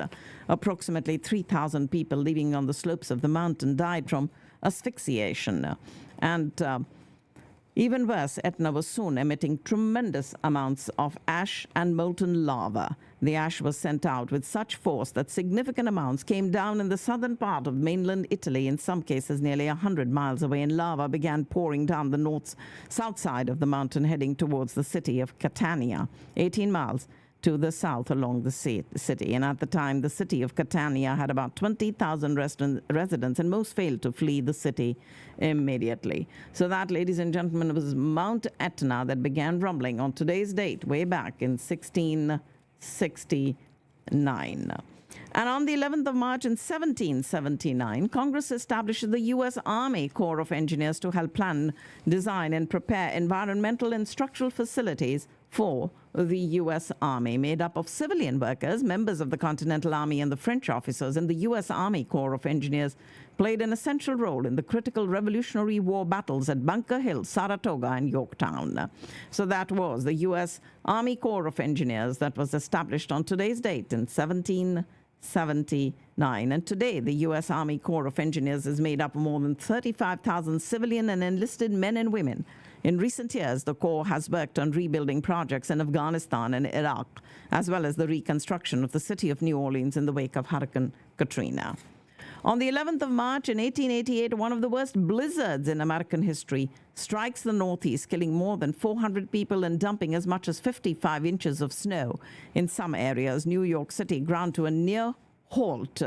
Approximately 3,000 people living on the slopes of the mountain died from asphyxiation. And even worse, Etna was soon emitting tremendous amounts of ash and molten lava. The ash was sent out with such force that significant amounts came down in the southern part of mainland Italy, in some cases nearly 100 miles away, and lava began pouring down the south side of the mountain, heading towards the city of Catania, 18 miles to the south along the city. And at the time, the city of Catania had about 20,000 residents, and most failed to flee the city immediately. So that, ladies and gentlemen, was Mount Etna that began rumbling on today's date, way back in 1669. And on the 11th of March in 1779, Congress established the U.S. Army Corps of Engineers to help plan, design, and prepare environmental and structural facilities for the U.S. Army, made up of civilian workers, members of the Continental Army, and the French officers. And the U.S. Army Corps of Engineers played an essential role in the critical Revolutionary War battles at Bunker Hill, Saratoga, and Yorktown. So that was the U.S. Army Corps of Engineers that was established on today's date in 1779. And today, the U.S. Army Corps of Engineers is made up of more than 35,000 civilian and enlisted men and women. In recent years, the Corps has worked on rebuilding projects in Afghanistan and Iraq, as well as the reconstruction of the city of New Orleans in the wake of Hurricane Katrina. On the 11th of March in 1888, one of the worst blizzards in American history strikes the Northeast, killing more than 400 people and dumping as much as 55 inches of snow in some areas. New York City ground to a near halt,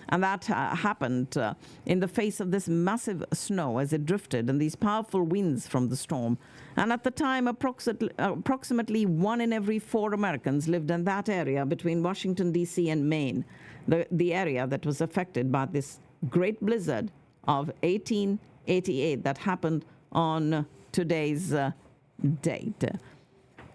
and that happened in the face of this massive snow as it drifted and these powerful winds from the storm. And at the time, approximately 1 in every 4 Americans lived in that area between Washington, D.C. and Maine, the area that was affected by this great blizzard of 1888 that happened on today's date.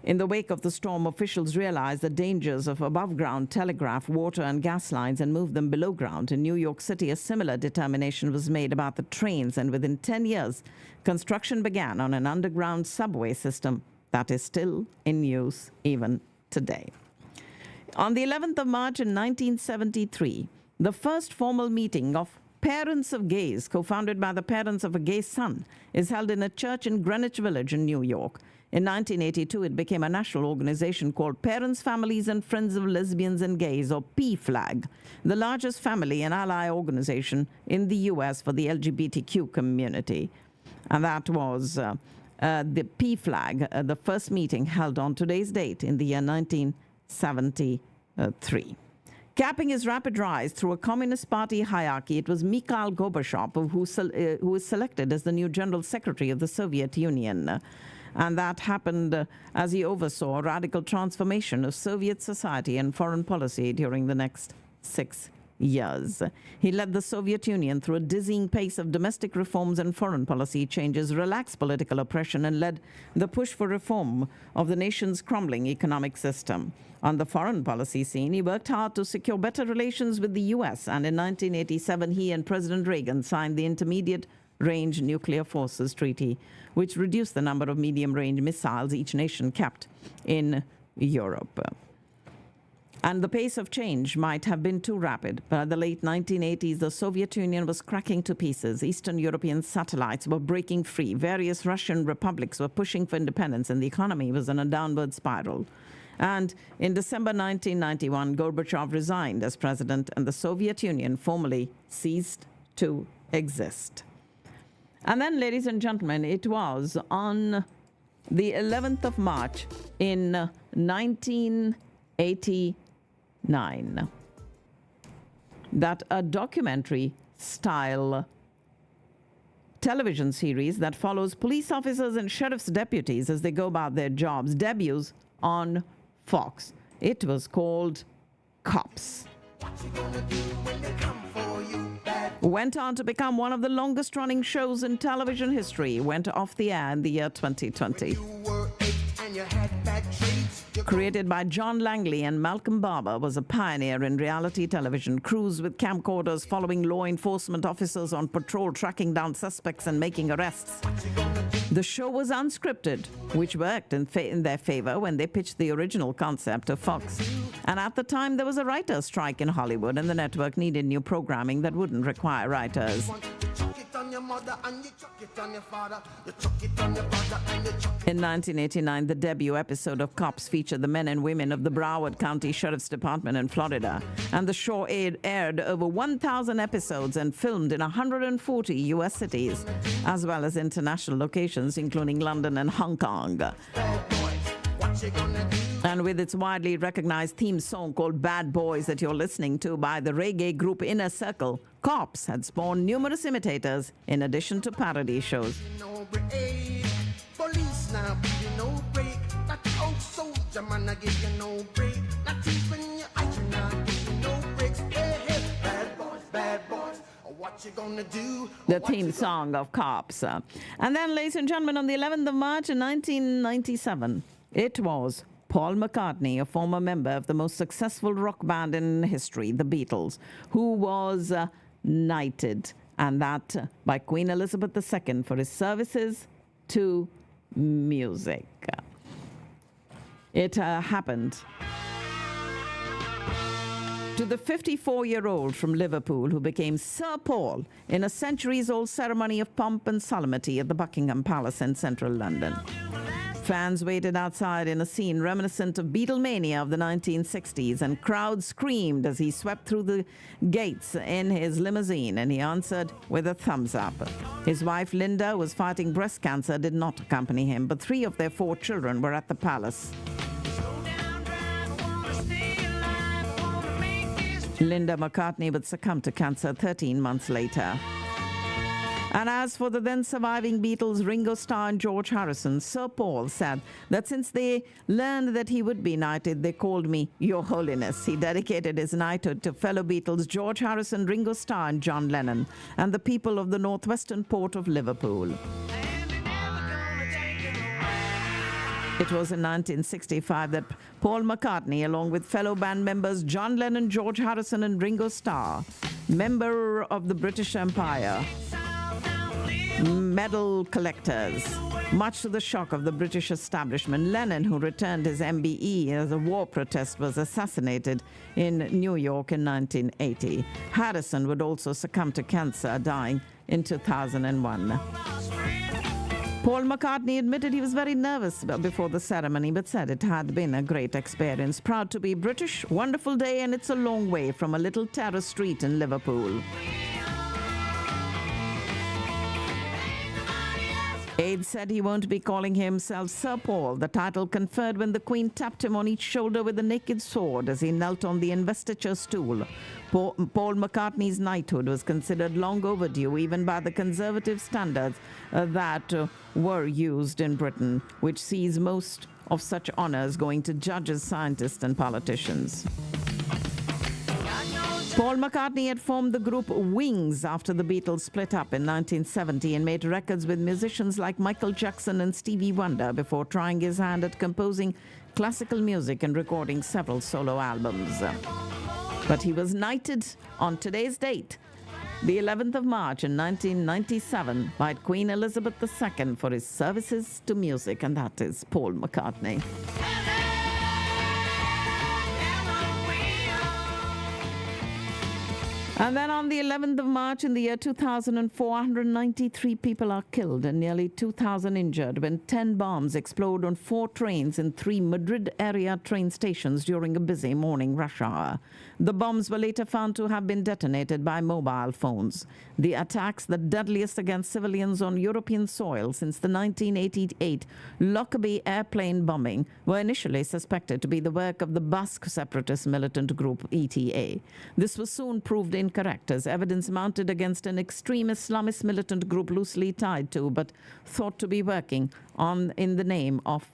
In the wake of the storm, officials realized the dangers of above-ground telegraph, water, and gas lines and moved them below ground. In New York City, a similar determination was made about the trains, and within 10 years, construction began on an underground subway system that is still in use even today. On the 11th of March in 1973, the first formal meeting of Parents of Gays, co-founded by the parents of a gay son, is held in a church in Greenwich Village in New York. In 1982, it became a national organization called Parents, Families, and Friends of Lesbians and Gays, or PFLAG, the largest family and ally organization in the U.S. for the LGBTQ community. And that was the PFLAG, the first meeting held on today's date in the year 1973. Capping his rapid rise through a Communist Party hierarchy, it was Mikhail Gorbachev who was selected as the new General Secretary of the Soviet Union. And that happened as he oversaw a radical transformation of Soviet society and foreign policy during the next 6 years. He led the Soviet Union through a dizzying pace of domestic reforms and foreign policy changes, relaxed political oppression, and led the push for reform of the nation's crumbling economic system. On the foreign policy scene, he worked hard to secure better relations with the U.S., and in 1987, he and President Reagan signed the Intermediate Range Nuclear Forces Treaty, which reduced the number of medium-range missiles each nation kept in Europe. And the pace of change might have been too rapid. By the late 1980s, the Soviet Union was cracking to pieces. Eastern European satellites were breaking free. Various Russian republics were pushing for independence, and the economy was in a downward spiral. And in December 1991, Gorbachev resigned as president, and the Soviet Union formally ceased to exist. And then, ladies and gentlemen, it was on the 11th of March in 1989 that a documentary-style television series that follows police officers and sheriff's deputies as they go about their jobs debuts on Fox. It was called Cops. Went on to become one of the longest-running shows in television history. Went off the air in the year 2020. Created by John Langley and Malcolm Barber, was a pioneer in reality television. Crews with camcorders following law enforcement officers on patrol, tracking down suspects and making arrests. The show was unscripted, which worked in their favor when they pitched the original concept of Fox. And at the time, there was a writer's strike in Hollywood, and the network needed new programming that wouldn't require writers. In 1989, the debut episode of Cops featured the men and women of the Broward County Sheriff's Department in Florida. And the show aired over 1,000 episodes and filmed in 140 U.S. cities, as well as international locations, including London and Hong Kong. And with its widely recognized theme song called Bad Boys that you're listening to by the reggae group Inner Circle, Cops had spawned numerous imitators in addition to parody shows. The theme song of Cops. And then, ladies and gentlemen, on the 11th of March in 1997, it was Paul McCartney, a former member of the most successful rock band in history, the Beatles, who was knighted, and that by Queen Elizabeth II for his services to music. It happened to the 54-year-old from Liverpool who became Sir Paul in a centuries-old ceremony of pomp and solemnity at the Buckingham Palace in central London. Fans waited outside in a scene reminiscent of Beatlemania of the 1960s, and crowds screamed as he swept through the gates in his limousine, and he answered with a thumbs up. His wife Linda, who was fighting breast cancer, did not accompany him, but 3 of their 4 children were at the palace. Linda McCartney would succumb to cancer 13 months later. And as for the then surviving Beatles, Ringo Starr and George Harrison, Sir Paul said that since they learned that he would be knighted, they called me Your Holiness. He dedicated his knighthood to fellow Beatles George Harrison, Ringo Starr and John Lennon, and the people of the northwestern port of Liverpool. It was in 1965 that Paul McCartney, along with fellow band members John Lennon, George Harrison and Ringo Starr, member of the British Empire, medal collectors. Much to the shock of the British establishment, Lennon, who returned his MBE as a war protest, was assassinated in New York in 1980. Harrison would also succumb to cancer, dying in 2001. Paul McCartney admitted he was very nervous before the ceremony, but said it had been a great experience. Proud to be British, wonderful day, and it's a long way from a little terrace street in Liverpool. Aide said he won't be calling himself Sir Paul, the title conferred when the Queen tapped him on each shoulder with a naked sword as he knelt on the investiture stool. Paul McCartney's knighthood was considered long overdue, even by the conservative standards that were used in Britain, which sees most of such honours going to judges, scientists, and politicians. Paul McCartney had formed the group Wings after the Beatles split up in 1970 and made records with musicians like Michael Jackson and Stevie Wonder before trying his hand at composing classical music and recording several solo albums. But he was knighted on today's date, the 11th of March in 1997, by Queen Elizabeth II for his services to music, and that is Paul McCartney. And then on the 11th of March in the year 2004, 193 people are killed and nearly 2,000 injured when 10 bombs explode on 4 trains in 3 Madrid area train stations during a busy morning rush hour. The bombs were later found to have been detonated by mobile phones. The attacks, the deadliest against civilians on European soil since the 1988 Lockerbie airplane bombing, were initially suspected to be the work of the Basque separatist militant group ETA. This was soon proved incorrect as evidence mounted against an extreme Islamist militant group loosely tied to but thought to be working in the name of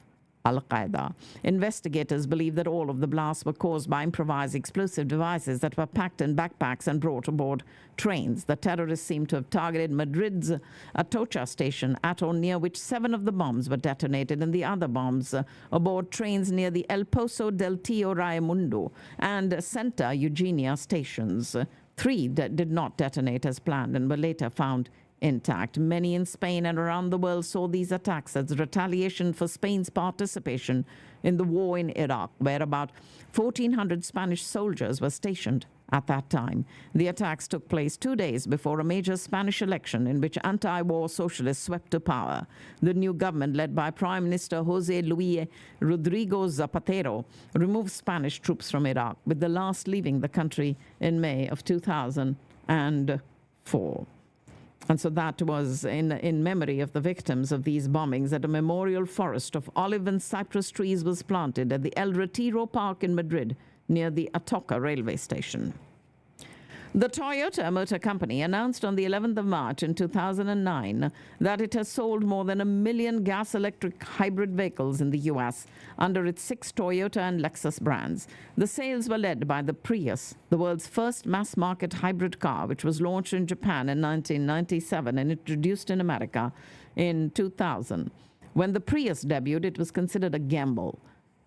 Al-Qaeda. Investigators believe that all of the blasts were caused by improvised explosive devices that were packed in backpacks and brought aboard trains. The terrorists seem to have targeted Madrid's Atocha station, at or near which 7 of the bombs were detonated, and the other bombs aboard trains near the El Pozo del Tío Raimundo and Santa Eugenia stations. 3 did not detonate as planned and were later found intact. Many in Spain and around the world saw these attacks as retaliation for Spain's participation in the war in Iraq, where about 1,400 Spanish soldiers were stationed at that time. The attacks took place 2 days before a major Spanish election in which anti-war socialists swept to power. The new government, led by Prime Minister José Luis Rodrigo Zapatero, removed Spanish troops from Iraq, with the last leaving the country in May of 2004. And so that was in memory of the victims of these bombings that a memorial forest of olive and cypress trees was planted at the El Retiro Park in Madrid near the Atocha railway station. The Toyota Motor Company announced on the 11th of March in 2009 that it has sold more than 1 million gas-electric hybrid vehicles in the U.S. under its 6 Toyota and Lexus brands. The sales were led by the Prius, the world's first mass-market hybrid car, which was launched in Japan in 1997 and introduced in America in 2000. When the Prius debuted, it was considered a gamble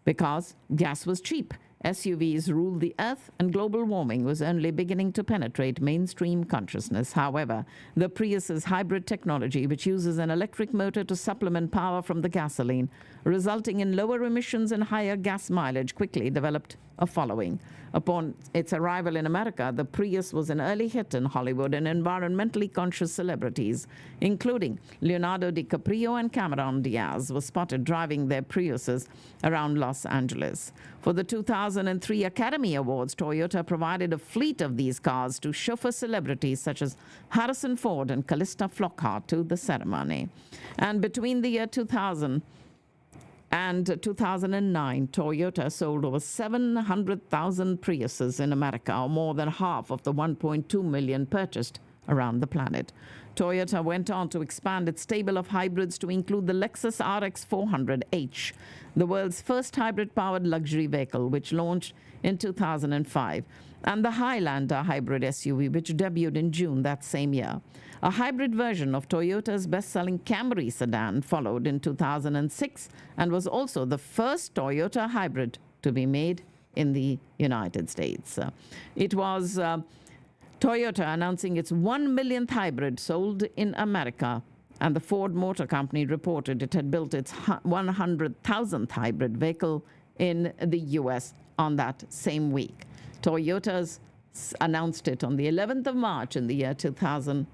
because gas was cheap. SUVs ruled the earth, and global warming was only beginning to penetrate mainstream consciousness. However, the Prius's hybrid technology, which uses an electric motor to supplement power from the gasoline, resulting in lower emissions and higher gas mileage, quickly developed a following. Upon its arrival in America, the Prius was an early hit in Hollywood and environmentally conscious celebrities, including Leonardo DiCaprio and Cameron Diaz, were spotted driving their Priuses around Los Angeles. For the 2003 Academy Awards, Toyota provided a fleet of these cars to chauffeur celebrities such as Harrison Ford and Callista Flockhart to the ceremony. And between the year 2000 and 2009, Toyota sold over 700,000 Priuses in America, or more than half of the 1.2 million purchased around the planet. Toyota went on to expand its stable of hybrids to include the Lexus RX 400h, the world's first hybrid-powered luxury vehicle, which launched in 2005, and the Highlander hybrid SUV, which debuted in June that same year. A hybrid version of Toyota's best-selling Camry sedan followed in 2006 and was also the first Toyota hybrid to be made in the United States. It was Toyota announcing its 1 millionth hybrid sold in America, and the Ford Motor Company reported it had built its 100,000th hybrid vehicle in the U.S. on that same week. Toyota's announced it on the 11th of March in the year 2009.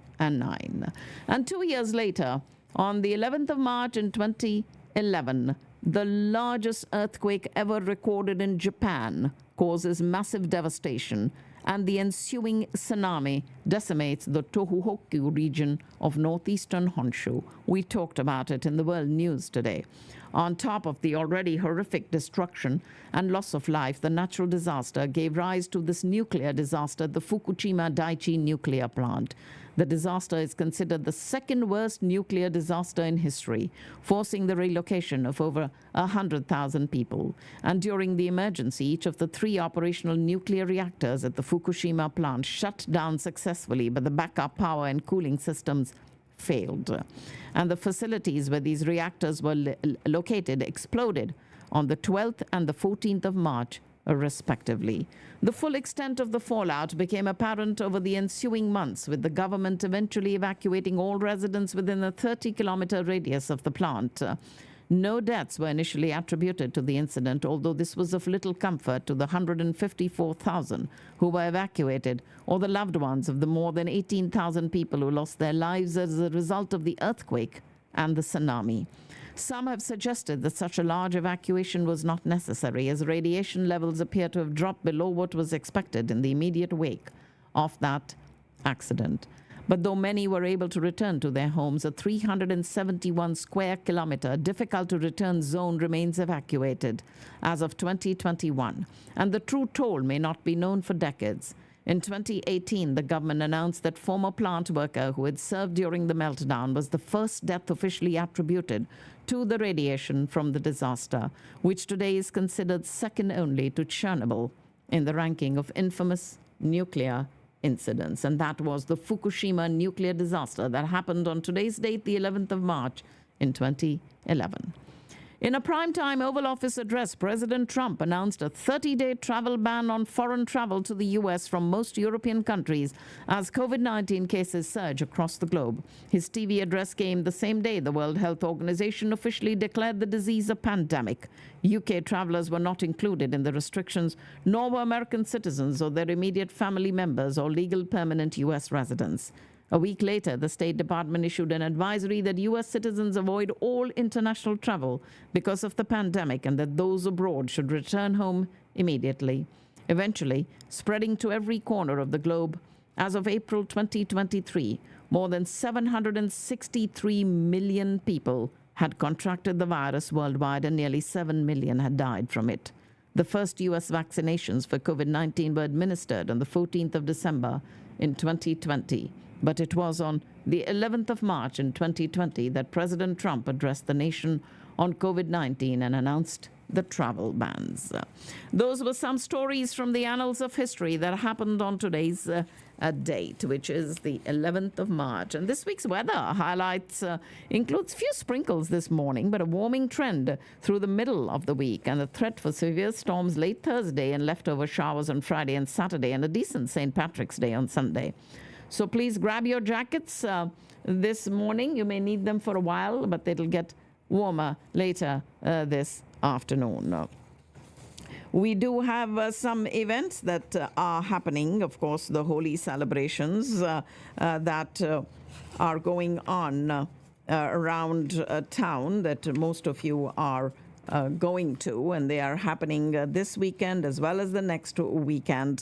And 2 years later, On the 11th of March in 2011, the largest earthquake ever recorded in Japan causes massive devastation, and the ensuing tsunami decimates the Tohoku region of northeastern Honshu. We talked about it in the world news today. On top of the already horrific destruction and loss of life, the natural disaster gave rise to this nuclear disaster, the Fukushima Daiichi nuclear plant. The disaster is considered the second worst nuclear disaster in history, forcing the relocation of over 100,000 people. And during the emergency, each of the 3 operational nuclear reactors at the Fukushima plant shut down successfully, but the backup power and cooling systems failed. And the facilities where these reactors were located exploded on the 12th and the 14th of March, respectively. The full extent of the fallout became apparent over the ensuing months, with the government eventually evacuating all residents within a 30-kilometer radius of the plant. No deaths were initially attributed to the incident, although this was of little comfort to the 154,000 who were evacuated, or the loved ones of the more than 18,000 people who lost their lives as a result of the earthquake and the tsunami. Some have suggested that such a large evacuation was not necessary, as radiation levels appear to have dropped below what was expected in the immediate wake of that accident. But though many were able to return to their homes, a 371 square kilometer difficult-to-return zone remains evacuated as of 2021, and the true toll may not be known for decades. In 2018, the government announced that former plant worker who had served during the meltdown was the first death officially attributed to the radiation from the disaster, which today is considered second only to Chernobyl in the ranking of infamous nuclear incidents. And that was the Fukushima nuclear disaster that happened on today's date, the 11th of March in 2011. In a primetime Oval Office address, President Trump announced a 30-day travel ban on foreign travel to the U.S. from most European countries as COVID-19 cases surge across the globe. His TV address came the same day the World Health Organization officially declared the disease a pandemic. UK travelers were not included in the restrictions, nor were American citizens or their immediate family members or legal permanent U.S. residents. A week later, the State Department issued an advisory that U.S. citizens avoid all international travel because of the pandemic and that those abroad should return home immediately, eventually spreading to every corner of the globe. As of April 2023, more than 763 million people had contracted the virus worldwide and nearly 7 million had died from it. The first U.S. vaccinations for COVID-19 were administered on the 14th of December in 2020. But it was on the 11th of March in 2020 that President Trump addressed the nation on COVID-19 and announced the travel bans. Those were some stories from the annals of history that happened on today's date, which is the 11th of March. And this week's weather highlights includes few sprinkles this morning, but a warming trend through the middle of the week, and the threat for severe storms late Thursday and leftover showers on Friday and Saturday, and a decent St. Patrick's Day on Sunday. So please grab your jackets this morning. You may need them for a while, but it'll get warmer later this afternoon. We do have some events that are happening. Of course, the holy celebrations that are going on around town that most of you are going to, and they are happening this weekend as well as the next weekend,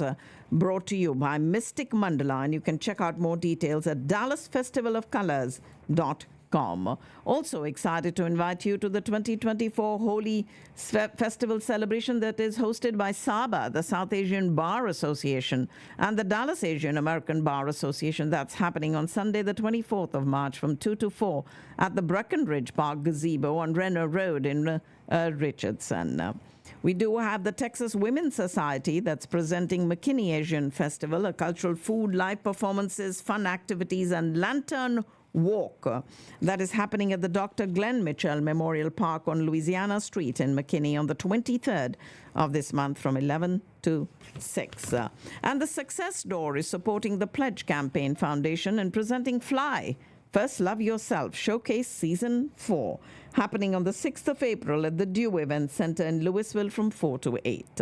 brought to you by Mystic Mandala, and you can check out more details at dallasfestivalofcolors.com. Also excited to invite you to the 2024 Holy Festival celebration that is hosted by SABA, the South Asian Bar Association, and the Dallas Asian American Bar Association. That's happening on Sunday, the 24th of March from 2 to 4 at the Breckenridge Park Gazebo on Renner Road in Richardson. We do have the Texas Women's Society that's presenting McKinney Asian Festival, a cultural food, live performances, fun activities, and lantern walk that is happening at the Dr. Glenn Mitchell Memorial Park on Louisiana Street in McKinney on the 23rd of this month from 11 to 6. And the Success Door is supporting the Pledge Campaign Foundation and presenting Fly, First Love Yourself Showcase Season 4, happening on the 6th of April at the Dew Event Center in Louisville from 4 to 8.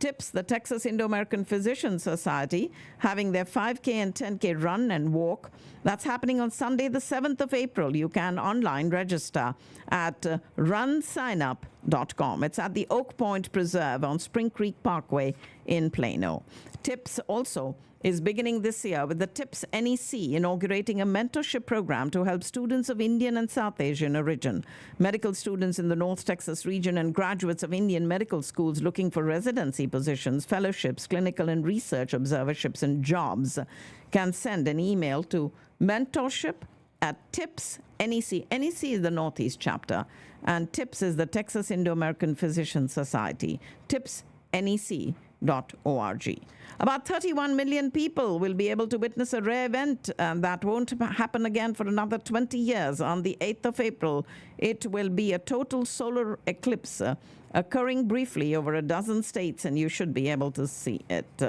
TIPS, the Texas Indo-American Physicians Society, having their 5K and 10K run and walk. That's happening on Sunday, the 7th of April. You can online register at runsignup.com. It's at the Oak Point Preserve on Spring Creek Parkway in Plano. TIPS also is beginning this year with the TIPS NEC inaugurating a mentorship program to help students of Indian and South Asian origin. Medical students in the North Texas region and graduates of Indian medical schools looking for residency positions, fellowships, clinical and research observerships, and jobs can send an email to mentorship@TIPS NEC. NEC is the Northeast chapter, and TIPS is the Texas Indo-American Physicians Society. TIPS NEC. .org. About 31 million people will be able to witness a rare event that won't happen again for another 20 years. On the 8th of April, it will be a total solar eclipse occurring briefly over a dozen states, and you should be able to see it.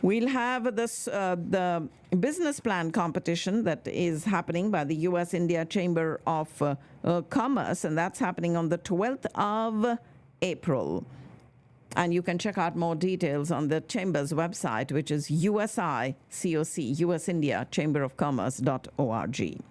We'll have this the business plan competition that is happening by the U.S.-India Chamber of Commerce, and that's happening on the 12th of April. And you can check out more details on the Chamber's website, which is USICOC, US India Chamber of Commerce.org.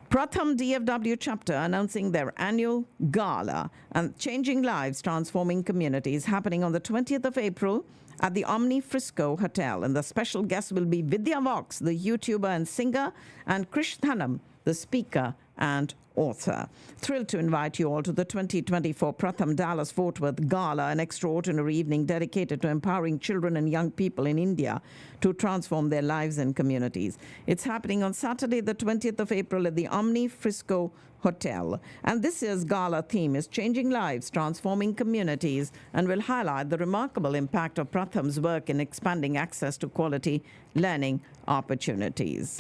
Pratham DFW chapter announcing their annual gala and Changing Lives, Transforming Communities, happening on the 20th of April at the Omni Frisco Hotel. And the special guest will be Vidya Vox, the YouTuber and singer, and Krish Thanam, the speaker and author. Thrilled to invite you all to the 2024 Pratham Dallas Fort Worth Gala, an extraordinary evening dedicated to empowering children and young people in India to transform their lives and communities. It's happening on Saturday, the 20th of April at the Omni Frisco Hotel. And this year's gala theme is Changing Lives, Transforming Communities, and will highlight the remarkable impact of Pratham's work in expanding access to quality learning opportunities.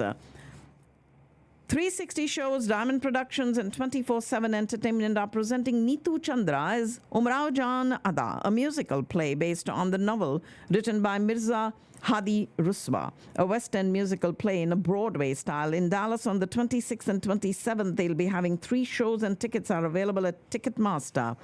360 shows, Diamond Productions, and 24/7 Entertainment are presenting Neetu Chandra's Umrao Jaan Ada, a musical play based on the novel written by Mirza Hadi Ruswa, a Western musical play in a Broadway style. In Dallas on the 26th and 27th, they'll be having 3 shows, and tickets are available at Ticketmaster.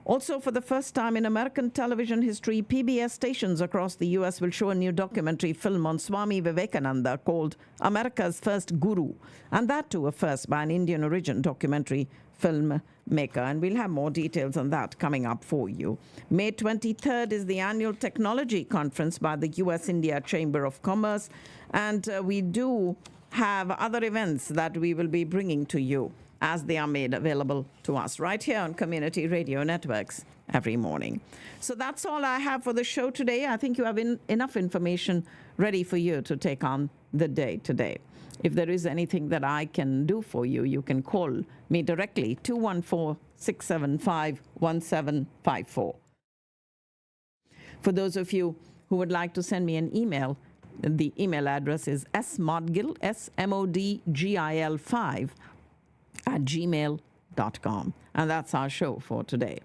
Also, for the first time in American television history, PBS stations across the U.S. will show a new documentary film on Swami Vivekananda called America's First Guru, and that too a first by an Indian origin documentary filmmaker. And we'll have more details on that coming up for you. May 23rd is the annual technology conference by the U.S.-India Chamber of Commerce, and we do have other events that we will be bringing to you as they are made available to us right here on Community Radio Networks every morning. So that's all I have for the show today. I think you have enough information ready for you to take on the day today. If there is anything that I can do for you, you can call me directly, 214-675-1754. For those of you who would like to send me an email, the email address is smodgil, SMODGIL5, @gmail.com. And that's our show for today.